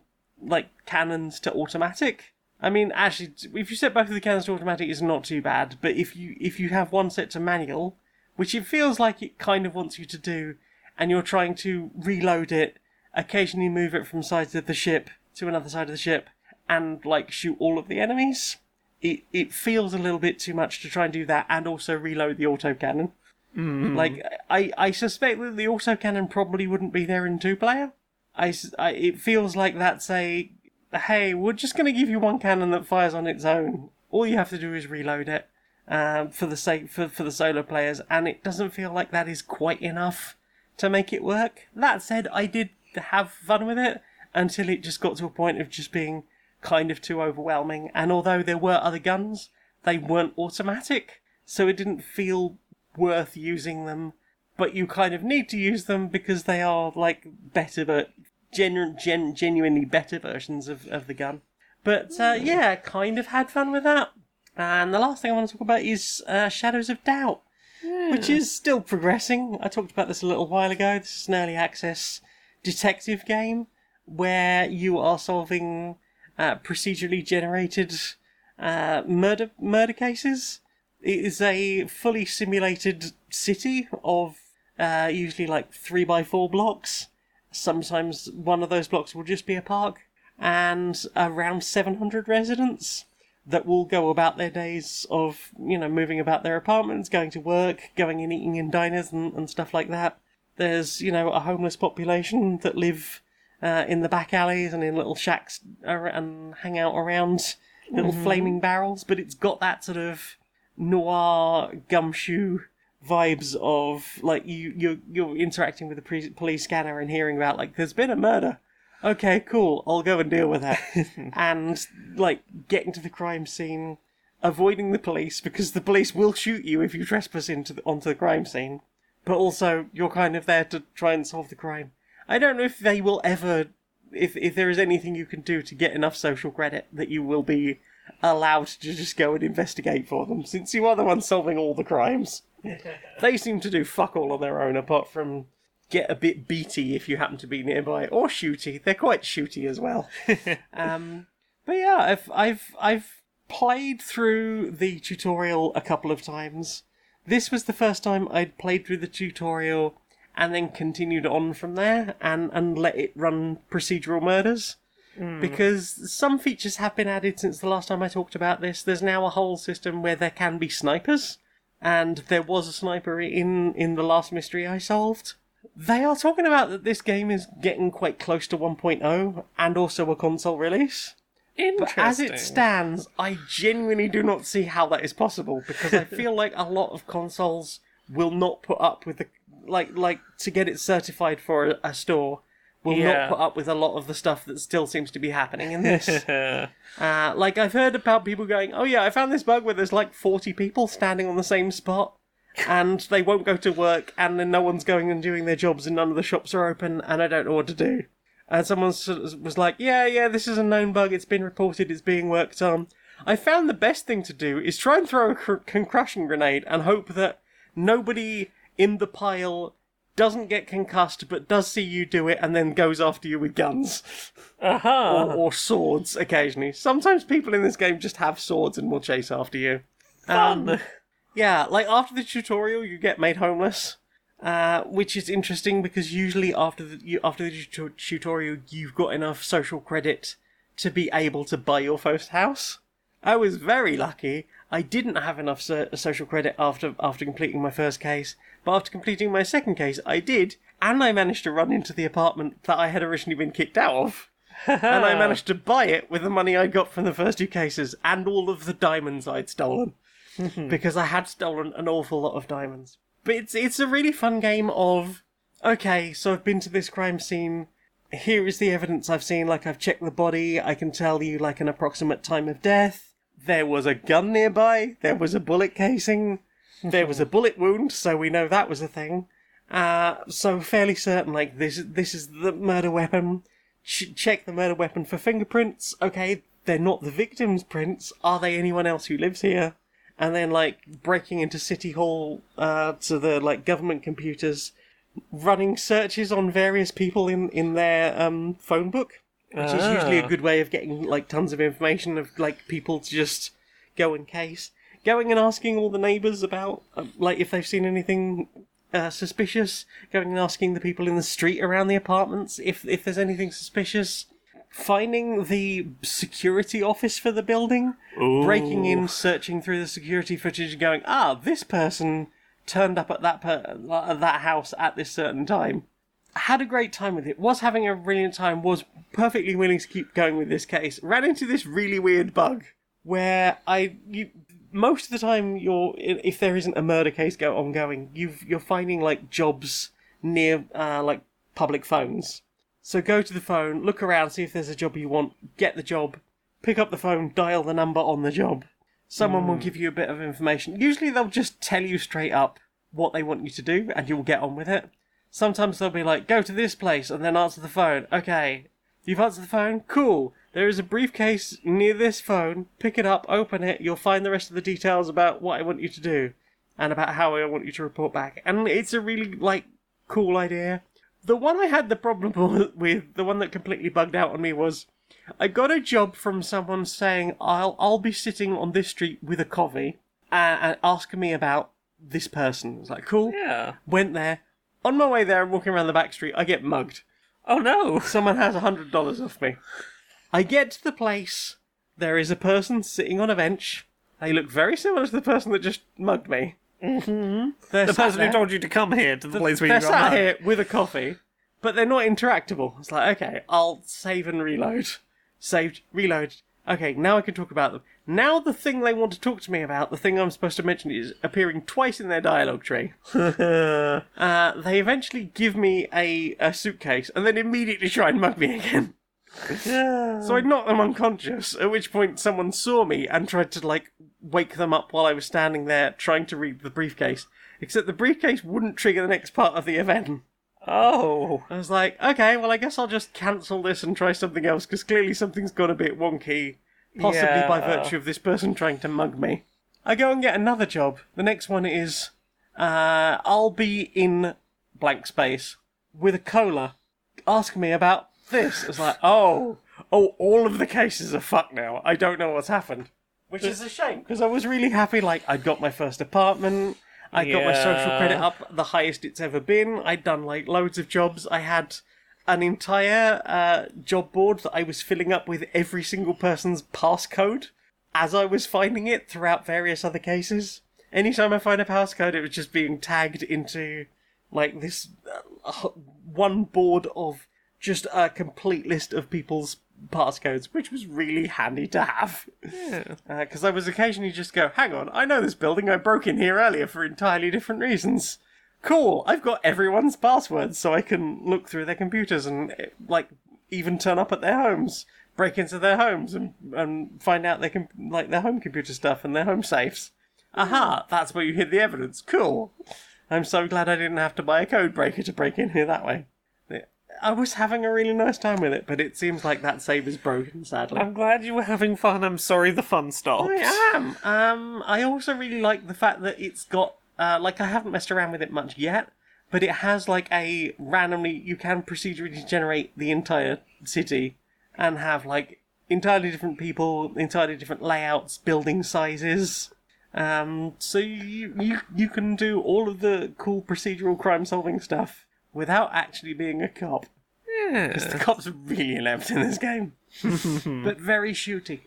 [SPEAKER 2] cannons to automatic. I mean, actually, if you set both of the cannons to automatic, it's not too bad. But if you have one set to manual, which it feels like it kind of wants you to do, and you're trying to reload it, occasionally move it from sides of the ship to another side of the ship, and like shoot all of the enemies, it feels a little bit too much to try and do that, and also reload the autocannon.
[SPEAKER 1] Mm.
[SPEAKER 2] Like, I suspect that the autocannon probably wouldn't be there in 2-player. It feels like that's a, hey, we're just going to give you one cannon that fires on its own. All you have to do is reload it for the solo players, and it doesn't feel like that is quite enough to make it work. That said, I did have fun with it until it just got to a point of just being kind of too overwhelming. And although there were other guns, they weren't automatic, so it didn't feel worth using them. But you kind of need to use them because they are like better, but genuinely better versions of the gun. But kind of had fun with that. And the last thing I want to talk about is Shadows of Doubt, which is still progressing. I talked about this a little while ago. This is an early access detective game where you are solving procedurally generated murder cases. It is a fully simulated city of usually like 3x4 blocks. Sometimes one of those blocks will just be a park, and around 700 residents that will go about their days of, moving about their apartments, going to work, going and eating in diners and stuff like that. There's, a homeless population that live in the back alleys and in little shacks and hang out around little flaming barrels, but it's got that sort of noir gumshoe vibes of like you're interacting with the police scanner and hearing about like there's been a murder. Okay, cool. I'll go and deal with that. And like getting to the crime scene, avoiding the police because the police will shoot you if you trespass onto the crime scene. But also you're kind of there to try and solve the crime. I don't know if they will ever, if there is anything you can do to get enough social credit that you will be allowed to just go and investigate for them, since you are the one solving all the crimes. They seem to do fuck all on their own, apart from get a bit beaty if you happen to be nearby, or shooty. They're quite shooty as well. But yeah, I've played through the tutorial a couple of times. This was the first time I'd played through the tutorial and then continued on from there and let it run procedural murders. Because some features have been added since the last time I talked about this. There's now a whole system where there can be snipers, and there was a sniper in the last mystery I solved. They are talking about that this game is getting quite close to 1.0 and also a console release.
[SPEAKER 1] Interesting.
[SPEAKER 2] But as it stands, I genuinely do not see how that is possible, because I feel like a lot of consoles will not put up with the like to get it certified for a store. Will not put up with a lot of the stuff that still seems to be happening in this. Like, I've heard about people going, oh yeah, I found this bug where there's like 40 people standing on the same spot, and they won't go to work, and then no one's going and doing their jobs, and none of the shops are open, and I don't know what to do. And someone was like, yeah, this is a known bug, it's been reported, it's being worked on. I found the best thing to do is try and throw a concussion grenade and hope that nobody in the pile doesn't get concussed, but does see you do it, and then goes after you with guns. Or swords, occasionally. Sometimes people in this game just have swords and will chase after you.
[SPEAKER 1] Fun!
[SPEAKER 2] Yeah, like after the tutorial, you get made homeless. Which is interesting because usually after the tutorial, you've got enough social credit to be able to buy your first house. I was very lucky. I didn't have enough social credit after completing my first case, but after completing my second case, I did, and I managed to run into the apartment that I had originally been kicked out of. And I managed to buy it with the money I got from the first 2 cases, and all of the diamonds I'd stolen. Because I had stolen an awful lot of diamonds. But it's a really fun game of, okay, so I've been to this crime scene, here is the evidence I've seen, like I've checked the body, I can tell you like an approximate time of death, there was a gun nearby, there was a bullet casing, there was a bullet wound, so we know that was a thing. So fairly certain, like, this is the murder weapon. Check the murder weapon for fingerprints. Okay, they're not the victim's prints. Are they anyone else who lives here? And then, like, breaking into City Hall to the, like, government computers, running searches on various people in their phone book, which is usually a good way of getting, like, tons of information of, like, people to just go and case. Going and asking all the neighbours about, like, if they've seen anything suspicious. Going and asking the people in the street around the apartments if there's anything suspicious. Finding the security office for the building.
[SPEAKER 1] Ooh.
[SPEAKER 2] Breaking in, searching through the security footage and going, this person turned up at that house at this certain time. I had a great time with it. Was having a brilliant time. Was perfectly willing to keep going with this case. Ran into this really weird bug where most of the time, if there isn't a murder case ongoing, you're finding like jobs near like public phones. So go to the phone, look around, see if there's a job you want, get the job, pick up the phone, dial the number on the job. Someone will give you a bit of information. Usually they'll just tell you straight up what they want you to do, and you'll get on with it. Sometimes they'll be like, go to this place, and then answer the phone. Okay, you've answered the phone? Cool. There is a briefcase near this phone. Pick it up, open it, you'll find the rest of the details about what I want you to do, and about how I want you to report back. And it's a really, like, cool idea. The one I had the problem with, the one that completely bugged out on me was, I got a job from someone saying, I'll be sitting on this street with a coffee, and asking me about this person. I was like, cool.
[SPEAKER 1] Yeah.
[SPEAKER 2] Went there. On my way there, I'm walking around the back street, I get mugged.
[SPEAKER 1] Oh no!
[SPEAKER 2] Someone has $100 off me. I get to the place, there is a person sitting on a bench. They look very similar to the person that just mugged me.
[SPEAKER 1] Mm-hmm. The person who told you to come here to the place where you got
[SPEAKER 2] They're sat
[SPEAKER 1] mugged.
[SPEAKER 2] here with a coffee, but they're not interactable. It's like, okay, I'll save and reload. Saved, reload. Okay, now I can talk about them. Now the thing they want to talk to me about, the thing I'm supposed to mention, is appearing twice in their dialogue tree. They eventually give me a suitcase, and then immediately try and mug me again. So I knocked them unconscious, at which point someone saw me and tried to, like, wake them up while I was standing there trying to read the briefcase. Except the briefcase wouldn't trigger the next part of the event.
[SPEAKER 1] Oh.
[SPEAKER 2] I was like, okay, well I guess I'll just cancel this and try something else, because clearly something's gone a bit wonky, possibly by virtue of this person trying to mug me. I go and get another job. The next one is, I'll be in blank space with a cola. Ask me about this. It's like, oh, all of the cases are fucked now. I don't know what's happened. Which is a shame, because I was really happy, like, I'd got my first apartment, I got my social credit up the highest it's ever been, I'd done, like, loads of jobs, I had an entire job board that I was filling up with every single person's passcode as I was finding it throughout various other cases. Anytime I find a passcode, it was just being tagged into, like, this one board of just a complete list of people's passcodes, which was really handy to have.
[SPEAKER 1] Yeah.
[SPEAKER 2] Because I was occasionally just go, hang on, I know this building, I broke in here earlier for entirely different reasons. Cool, I've got everyone's passwords, so I can look through their computers and, like, even turn up at their homes, break into their homes and find out their home computer stuff and their home safes. Aha, that's where you hid the evidence. Cool. I'm so glad I didn't have to buy a code breaker to break in here that way. I was having a really nice time with it, but it seems like that save is broken, sadly.
[SPEAKER 1] I'm glad you were having fun. I'm sorry the fun stopped.
[SPEAKER 2] I am. I also really like the fact that it's got, I haven't messed around with it much yet, but it has like a randomly, you can procedurally generate the entire city and have like entirely different people, entirely different layouts, building sizes. So you can do all of the cool procedural crime solving stuff without actually being a cop.
[SPEAKER 1] Yeah.
[SPEAKER 2] Because the cops are really inept in this game. But very shooty.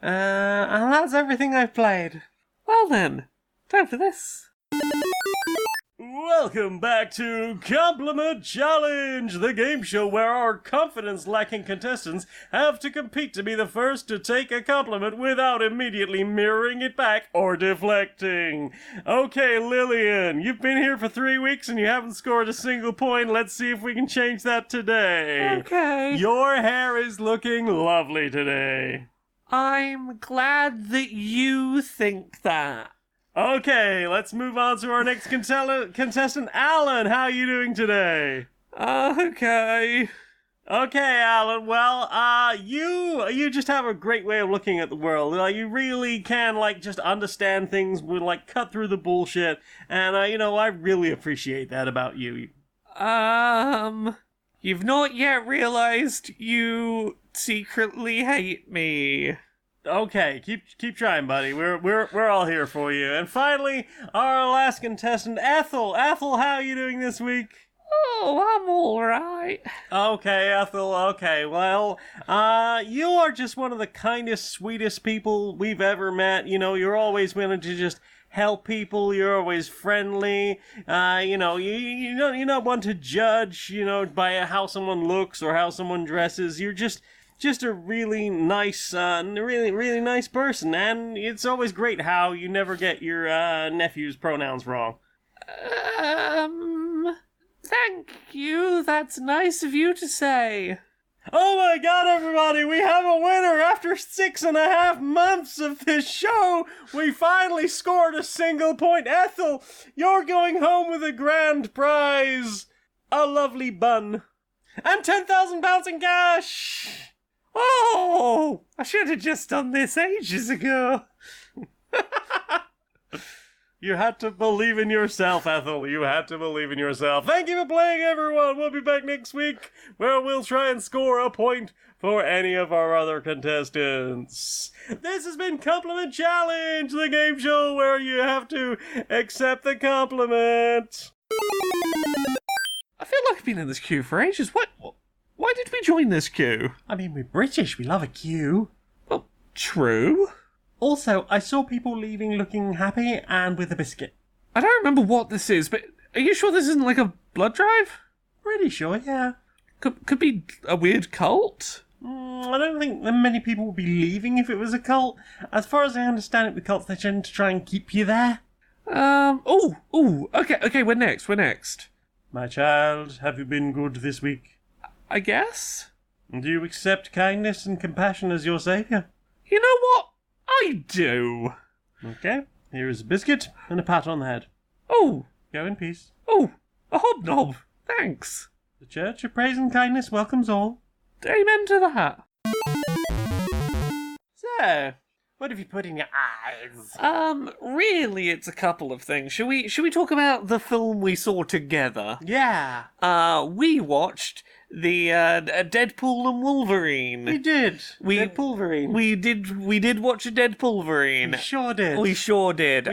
[SPEAKER 2] And that's everything I've played.
[SPEAKER 1] Well then, time for this.
[SPEAKER 2] Welcome back to Compliment Challenge, the game show where our confidence-lacking contestants have to compete to be the first to take a compliment without immediately mirroring it back or deflecting. Okay, Lillian, you've been here for 3 weeks and you haven't scored a single point. Let's see if we can change that today.
[SPEAKER 1] Okay.
[SPEAKER 2] Your hair is looking lovely today.
[SPEAKER 1] I'm glad that you think that.
[SPEAKER 2] Okay, let's move on to our next contestant, Alan. How are you doing today?
[SPEAKER 1] Okay.
[SPEAKER 2] Okay, Alan. Well, you just have a great way of looking at the world. You really can just understand things, cut through the bullshit, and I really appreciate that about you.
[SPEAKER 1] You've not yet realized you secretly hate me.
[SPEAKER 2] Okay, keep trying, buddy. We're all here for you. And finally, our last contestant, Ethel. Ethel, how are you doing this week?
[SPEAKER 1] Oh, I'm all right.
[SPEAKER 2] Okay, Ethel. Okay, well, you are just one of the kindest, sweetest people we've ever met. You're always willing to just help people. You're always friendly. You're not one to judge, by how someone looks or how someone dresses. You're just a really nice, really nice person, and it's always great how you never get your nephew's pronouns wrong.
[SPEAKER 1] Thank you. That's nice of you to say.
[SPEAKER 2] Oh my god, everybody, we have a winner! After 6.5 months of this show, we finally scored a single point. Ethel, you're going home with a grand prize! A lovely bun. And £10,000 in cash!
[SPEAKER 1] Oh, I should have just done this ages ago.
[SPEAKER 2] You had to believe in yourself, Ethel. You had to believe in yourself. Thank you for playing, everyone. We'll be back next week where we'll try and score a point for any of our other contestants. This has been Compliment Challenge, the game show where you have to accept the compliment.
[SPEAKER 1] I feel like I've been in this queue for ages. Why did we join this queue?
[SPEAKER 2] I mean, we're British. We love a queue.
[SPEAKER 1] Well, true.
[SPEAKER 2] Also, I saw people leaving looking happy and with a biscuit.
[SPEAKER 1] I don't remember what this is, but are you sure this isn't like a blood drive?
[SPEAKER 2] Pretty sure, yeah.
[SPEAKER 1] Could be a weird cult?
[SPEAKER 2] I don't think that many people would be leaving if it was a cult. As far as I understand it, with cults, they tend to try and keep you there.
[SPEAKER 1] Okay, we're next.
[SPEAKER 2] My child, have you been good this week?
[SPEAKER 1] I guess.
[SPEAKER 2] Do you accept kindness and compassion as your saviour?
[SPEAKER 1] You know what? I do.
[SPEAKER 2] Okay, here is a biscuit and a pat on the head.
[SPEAKER 1] Oh.
[SPEAKER 2] Go in peace.
[SPEAKER 1] Oh, a hobnob. Thanks.
[SPEAKER 2] The Church of Praise and Kindness welcomes all.
[SPEAKER 1] Amen to that.
[SPEAKER 2] So, what have you put in your eyes?
[SPEAKER 1] Really, it's a couple of things. Should we talk about the film we saw together?
[SPEAKER 2] Yeah.
[SPEAKER 1] We watched the Deadpool and Wolverine.
[SPEAKER 2] We did. Deadpoolverine.
[SPEAKER 1] We did watch a Deadpoolverine.
[SPEAKER 2] We sure did.
[SPEAKER 1] We sure did.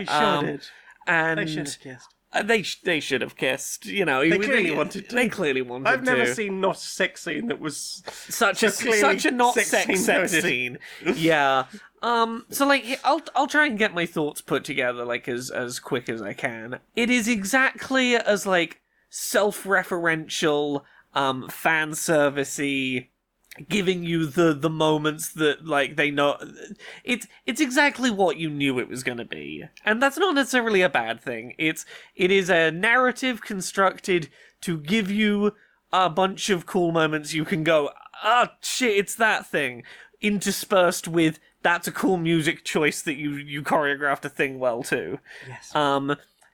[SPEAKER 1] And
[SPEAKER 2] they should have kissed.
[SPEAKER 1] They should have kissed.
[SPEAKER 2] They clearly wanted to.
[SPEAKER 1] They clearly wanted to.
[SPEAKER 2] I've never seen not a sex scene that was
[SPEAKER 1] such a not sex scene. Yeah. So I'll try and get my thoughts put together as quick as I can. It is exactly as self-referential, fan servicey, giving you the moments that they know. It's exactly what you knew it was going to be, and that's not necessarily a bad thing. It is a narrative constructed to give you a bunch of cool moments. You can go, shit, it's that thing, interspersed with that's a cool music choice that you choreographed a thing well too.
[SPEAKER 2] Yes.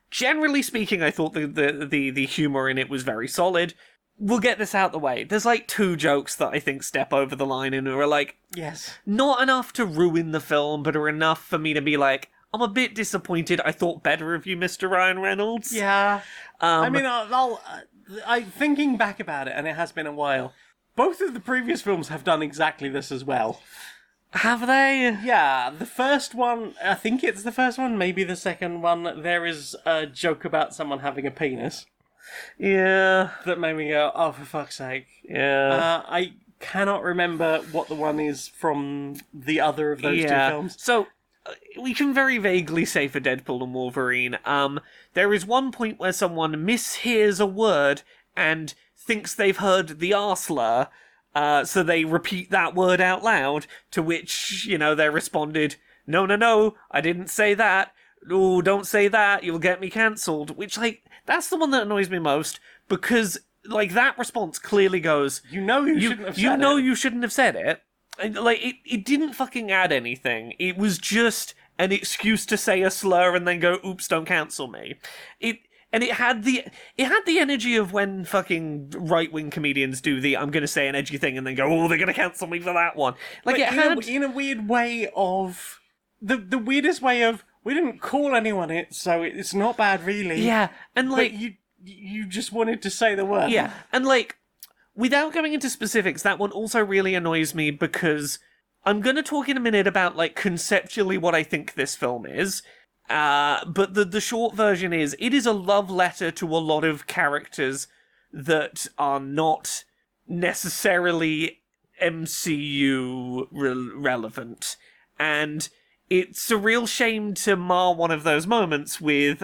[SPEAKER 1] Generally speaking, I thought the humor in it was very solid. We'll get this out the way. There's 2 jokes that I think step over the line and are
[SPEAKER 2] yes,
[SPEAKER 1] not enough to ruin the film, but are enough for me to be I'm a bit disappointed. I thought better of you, Mr. Ryan Reynolds.
[SPEAKER 2] Yeah. I mean, I thinking back about it, and it has been a while. Both of the previous films have done exactly this as well.
[SPEAKER 1] Have they?
[SPEAKER 2] Yeah, the first one, I think it's the first one, maybe the second one, there is a joke about someone having a penis.
[SPEAKER 1] Yeah.
[SPEAKER 2] That made me go, oh, for fuck's sake.
[SPEAKER 1] Yeah.
[SPEAKER 2] I cannot remember what the one is from the other of those two films.
[SPEAKER 1] So, we can very vaguely say for Deadpool and Wolverine, there is one point where someone mishears a word and thinks they've heard the R slur, so they repeat that word out loud, to which, they responded, no, I didn't say that. Oh, don't say that, you'll get me cancelled. Which, that's the one that annoys me most, because, that response clearly goes...
[SPEAKER 2] You shouldn't have said it.
[SPEAKER 1] You know you shouldn't have said it. And, it didn't fucking add anything. It was just an excuse to say a slur and then go, oops, don't cancel me. And it had the energy of when fucking right-wing comedians do the I'm going to say an edgy thing and then go, oh, they're going to cancel me for that one.
[SPEAKER 2] In a weird way of... The weirdest way of, we didn't call anyone it, so it's not bad, really.
[SPEAKER 1] Yeah, and
[SPEAKER 2] but you just wanted to say the word.
[SPEAKER 1] Yeah, and without going into specifics, that one also really annoys me because I'm going to talk in a minute about, conceptually what I think this film is. But the short version is, it is a love letter to a lot of characters that are not necessarily MCU relevant. And it's a real shame to mar one of those moments with,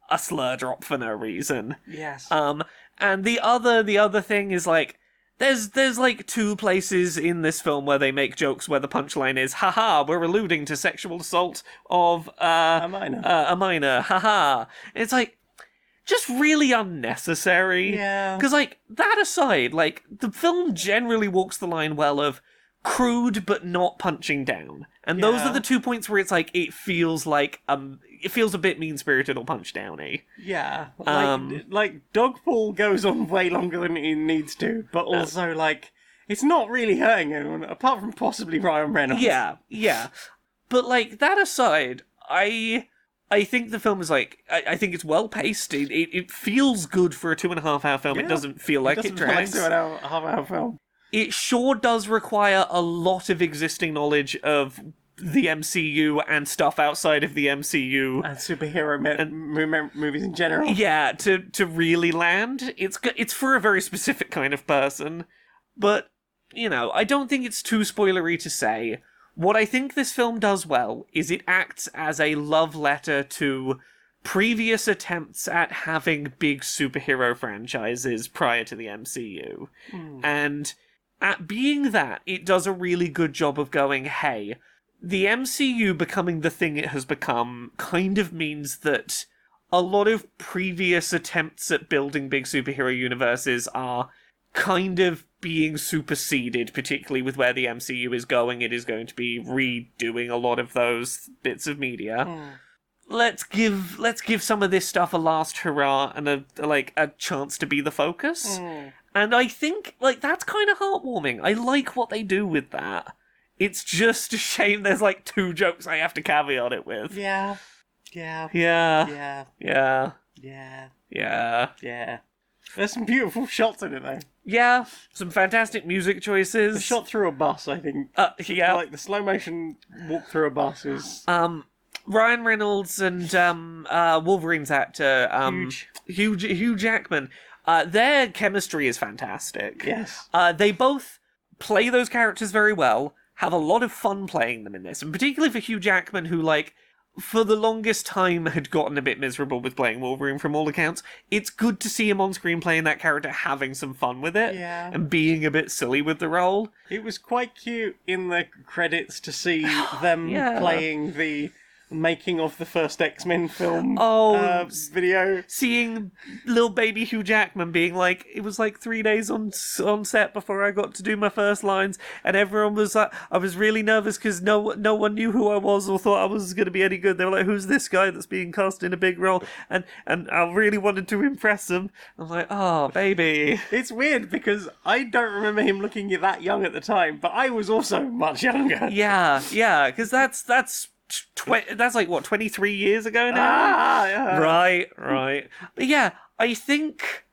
[SPEAKER 1] a slur drop for no reason.
[SPEAKER 2] Yes.
[SPEAKER 1] And the other thing is, there's two places in this film where they make jokes where the punchline is, haha, we're alluding to sexual assault of,
[SPEAKER 2] a minor.
[SPEAKER 1] A minor, haha. It's, just really unnecessary.
[SPEAKER 2] Yeah.
[SPEAKER 1] Because, that aside, the film generally walks the line well of crude but not punching down. And those are the 2 points where it's it feels it feels a bit mean-spirited or punch-downy.
[SPEAKER 2] Yeah. Dogfall goes on way longer than it needs to, but also, it's not really hurting anyone, apart from possibly Ryan Reynolds.
[SPEAKER 1] Yeah. But, that aside, I think the film is, I think it's well-paced. It feels good for a 2.5-hour film. Yeah. It doesn't feel like it drags.
[SPEAKER 2] It doesn't feel like a 2.5-hour film.
[SPEAKER 1] It sure does require a lot of existing knowledge of the MCU and stuff outside of the MCU.
[SPEAKER 2] And superhero movies in general.
[SPEAKER 1] Yeah, to really land. It's for a very specific kind of person. But, I don't think it's too spoilery to say. What I think this film does well is it acts as a love letter to previous attempts at having big superhero franchises prior to the MCU. And at being that, it does a really good job of going, hey, the MCU becoming the thing it has become kind of means that a lot of previous attempts at building big superhero universes are kind of being superseded, particularly with where the MCU is going. It is going to be redoing a lot of those bits of media. Let's give some of this stuff a last hurrah and a chance to be the focus. And I think, that's kind of heartwarming. I like what they do with that. It's just a shame there's, 2 jokes I have to caveat it with.
[SPEAKER 2] Yeah. There's some beautiful shots in it, though.
[SPEAKER 1] Yeah, some fantastic music choices.
[SPEAKER 2] The shot through a bus, I think.
[SPEAKER 1] Yeah.
[SPEAKER 2] The slow motion walk through a bus is...
[SPEAKER 1] Ryan Reynolds and Wolverine's actor, Hugh Jackman, their chemistry is fantastic.
[SPEAKER 2] Yes.
[SPEAKER 1] They both play those characters very well, have a lot of fun playing them in this, and particularly for Hugh Jackman, who, for the longest time had gotten a bit miserable with playing Wolverine from all accounts. It's good to see him on screen playing that character, having some fun with it, and being a bit silly with the role.
[SPEAKER 2] It was quite cute in the credits to see them playing the making of the first X-Men film video.
[SPEAKER 1] Seeing little baby Hugh Jackman being it was 3 days on set before I got to do my first lines, and everyone was I was really nervous because no one knew who I was or thought I was going to be any good. They were who's this guy that's being cast in a big role? And I really wanted to impress them. I'm oh, baby.
[SPEAKER 2] It's weird because I don't remember him looking that young at the time, but I was also much younger.
[SPEAKER 1] Yeah, because that's that's like, what, 23 years ago now?
[SPEAKER 2] Yeah.
[SPEAKER 1] Right. But yeah, I think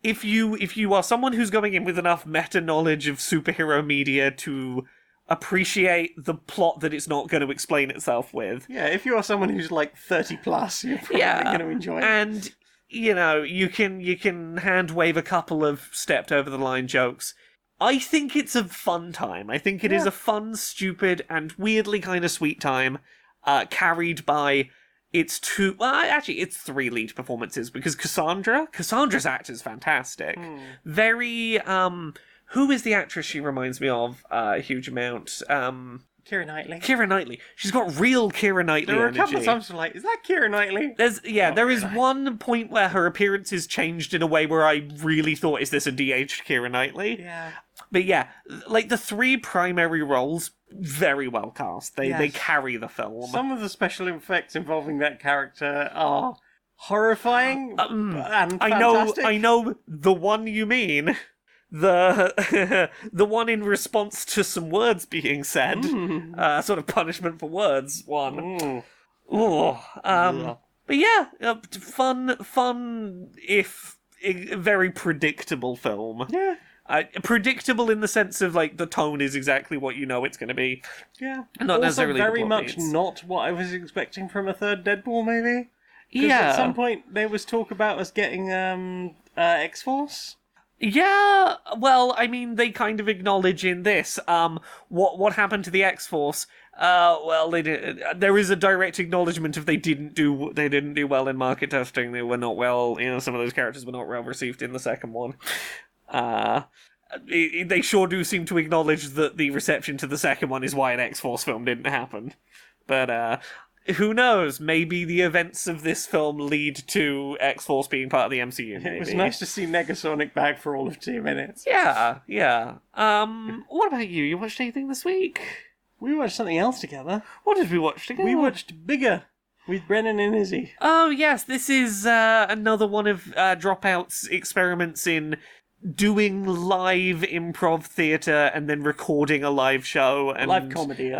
[SPEAKER 1] if you are someone who's going in with enough meta-knowledge of superhero media to appreciate the plot that it's not going to explain itself with.
[SPEAKER 2] Yeah, if you are someone who's like 30 plus, you're probably going to enjoy it.
[SPEAKER 1] And, you can hand wave a couple of stepped over the line jokes. I think it's a fun time. I think it is a fun, stupid, and weirdly kind of sweet time, carried by its its 3 lead performances, because Cassandra's act is fantastic. Very, who is the actress she reminds me of a huge amount?
[SPEAKER 2] Keira Knightley.
[SPEAKER 1] Keira Knightley. She's got real Keira Knightley
[SPEAKER 2] There were
[SPEAKER 1] energy.
[SPEAKER 2] a couple of times like, is that Keira Knightley?
[SPEAKER 1] There is one point where her appearance is changed in a way where I really thought, is this a de-aged Keira Knightley?
[SPEAKER 2] Yeah.
[SPEAKER 1] But yeah, like the 3 primary roles, very well cast. They carry the film.
[SPEAKER 2] Some of the special effects involving that character are horrifying and fantastic.
[SPEAKER 1] I know the one you mean. The one in response to some words being said, sort of punishment for words one. But yeah, fun if very predictable film.
[SPEAKER 2] Yeah.
[SPEAKER 1] Predictable in the sense of like the tone is exactly what you know it's going to be.
[SPEAKER 2] Yeah.
[SPEAKER 1] Not
[SPEAKER 2] also
[SPEAKER 1] necessarily
[SPEAKER 2] very
[SPEAKER 1] the plot
[SPEAKER 2] much
[SPEAKER 1] beats.
[SPEAKER 2] not what I was expecting from a third Deadpool movie. Because
[SPEAKER 1] Yeah.
[SPEAKER 2] at some point there was talk about us getting X-Force.
[SPEAKER 1] Yeah, well, I mean, they kind of acknowledge in this, what happened to the X-Force. Well, they did. There is a direct acknowledgement of they didn't do well in market testing. They were not well. Some of those characters were not well received in the second one. They sure do seem to acknowledge that the reception to the second one is why an X-Force film didn't happen. But who knows? Maybe the events of this film lead to X-Force being part of the MCU. Maybe.
[SPEAKER 2] It was nice to see Negasonic back for all of 2 minutes.
[SPEAKER 1] Yeah. What about you? You watched anything this week?
[SPEAKER 2] We watched something else together.
[SPEAKER 1] What did we watch together?
[SPEAKER 2] We watched Bigger with Brennan and Izzy.
[SPEAKER 1] Oh, yes, this is another one of Dropout's experiments in doing live improv theatre and then recording a live show. And
[SPEAKER 2] Live comedy.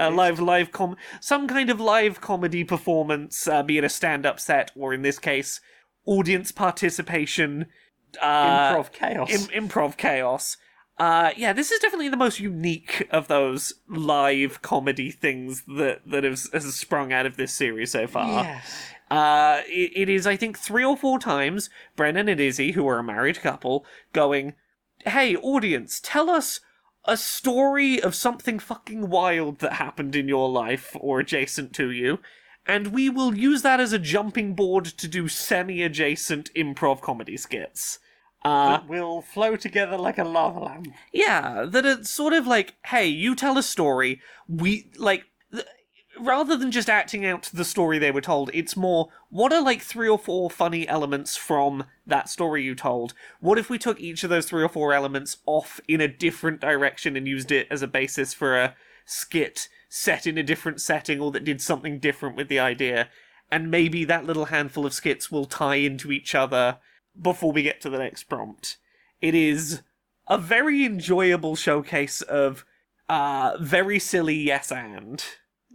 [SPEAKER 1] some kind of live comedy performance, be it a stand-up set or, in this case, audience participation.
[SPEAKER 2] Improv chaos.
[SPEAKER 1] Improv chaos. Yeah, this is definitely the most unique of those live comedy things that has sprung out of this series so far.
[SPEAKER 2] Yes.
[SPEAKER 1] It is, I think, 3 or 4 times Brennan and Izzy, who are a married couple, going, hey, audience, tell us a story of something fucking wild that happened in your life or adjacent to you, and we will use that as a jumping board to do semi-adjacent improv comedy skits.
[SPEAKER 2] That will flow together like a lava lamp.
[SPEAKER 1] Yeah, that it's sort of like, hey, you tell a story, rather than just acting out the story they were told, it's more, what are like 3 or 4 funny elements from that story you told? What if we took each of those 3 or 4 elements off in a different direction and used it as a basis for a skit set in a different setting or that did something different with the idea? And maybe that little handful of skits will tie into each other before we get to the next prompt. It is a very enjoyable showcase of very silly yes and.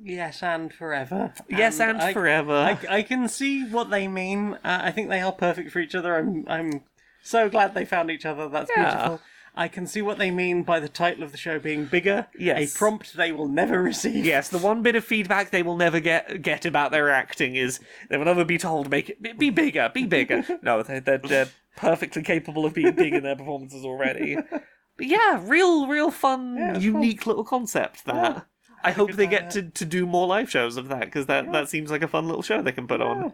[SPEAKER 2] Yes, and forever.
[SPEAKER 1] Yes, and forever.
[SPEAKER 2] I can see what they mean. I think they are perfect for each other. I'm so glad they found each other. That's beautiful. I can see what they mean by the title of the show being Bigger.
[SPEAKER 1] Yes.
[SPEAKER 2] A prompt they will never receive.
[SPEAKER 1] Yes, the one bit of feedback they will never get about their acting is they will never be told, be bigger, be bigger. No, they're perfectly capable of being big in their performances already. But yeah, real fun, unique little concept, that. Yeah. I hope they get to do more live shows of that, because that seems like a fun little show they can put on.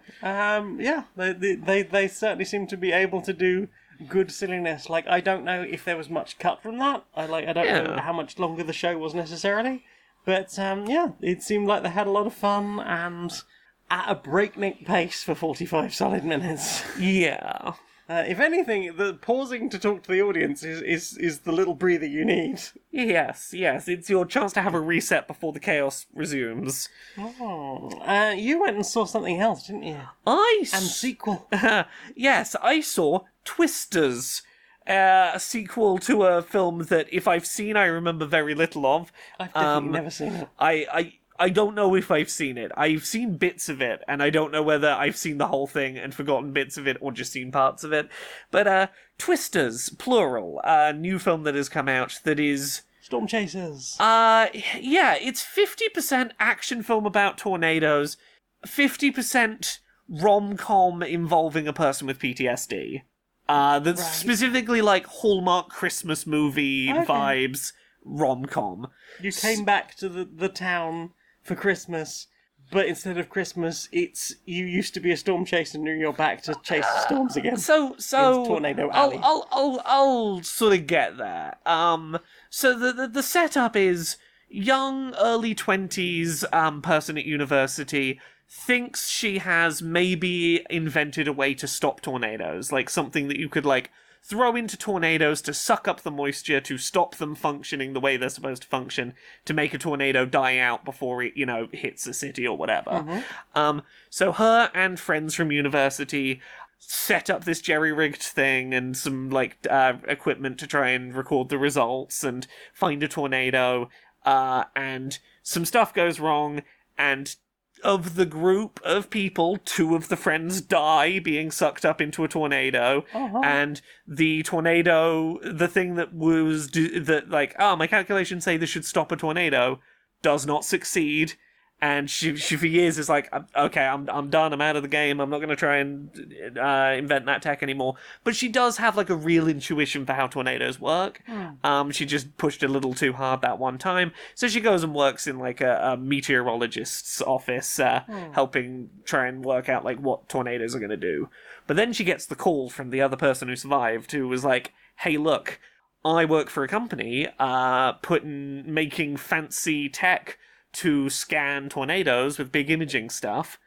[SPEAKER 2] They certainly seem to be able to do good silliness. Like, I don't know if there was much cut from that. I don't know how much longer the show was necessarily. But it seemed like they had a lot of fun and at a breakneck pace for 45 solid minutes.
[SPEAKER 1] Yeah.
[SPEAKER 2] If anything, the pausing to talk to the audience is the little breather you need.
[SPEAKER 1] Yes. It's your chance to have a reset before the chaos resumes.
[SPEAKER 2] Oh. You went and saw something else, didn't you? And sequel.
[SPEAKER 1] Yes, I saw Twisters. A sequel to a film that, if I've seen, I remember very little of.
[SPEAKER 2] I've definitely never seen it.
[SPEAKER 1] I don't know if I've seen it. I've seen bits of it, and I don't know whether I've seen the whole thing and forgotten bits of it or just seen parts of it. But Twisters, plural, a new film that has come out that is...
[SPEAKER 2] Storm Chasers.
[SPEAKER 1] Yeah, it's 50% action film about tornadoes, 50% rom-com involving a person with PTSD. That's
[SPEAKER 2] Right.
[SPEAKER 1] specifically like Hallmark Christmas movie vibes rom-com.
[SPEAKER 2] You came back to the town for Christmas, but instead of Christmas, it's you used to be a storm chaser and you're back to chase the storms again.
[SPEAKER 1] So
[SPEAKER 2] Tornado Alley.
[SPEAKER 1] I'll sort of get there. So the setup is young, early 20s person at university thinks she has maybe invented a way to stop tornadoes, like something that you could like throw into tornadoes to suck up the moisture, to stop them functioning the way they're supposed to function, to make a tornado die out before it, hits a city or whatever. So her and friends from university set up this jerry-rigged thing and some, equipment to try and record the results and find a tornado, and some stuff goes wrong, and of the group of people, 2 of the friends die being sucked up into a tornado, and the tornado, the thing that was, my calculations say this should stop a tornado, does not succeed, and she for years is like, okay, I'm done, I'm out of the game, I'm not going to try and invent that tech anymore. But she does have like a real intuition for how tornadoes work. She just pushed a little too hard that one time, so she goes and works in like a meteorologist's office, helping try and work out like what tornadoes are going to do. But then she gets the call from the other person who survived, who was like, hey, look, I work for a company making fancy tech to scan tornadoes with big imaging stuff.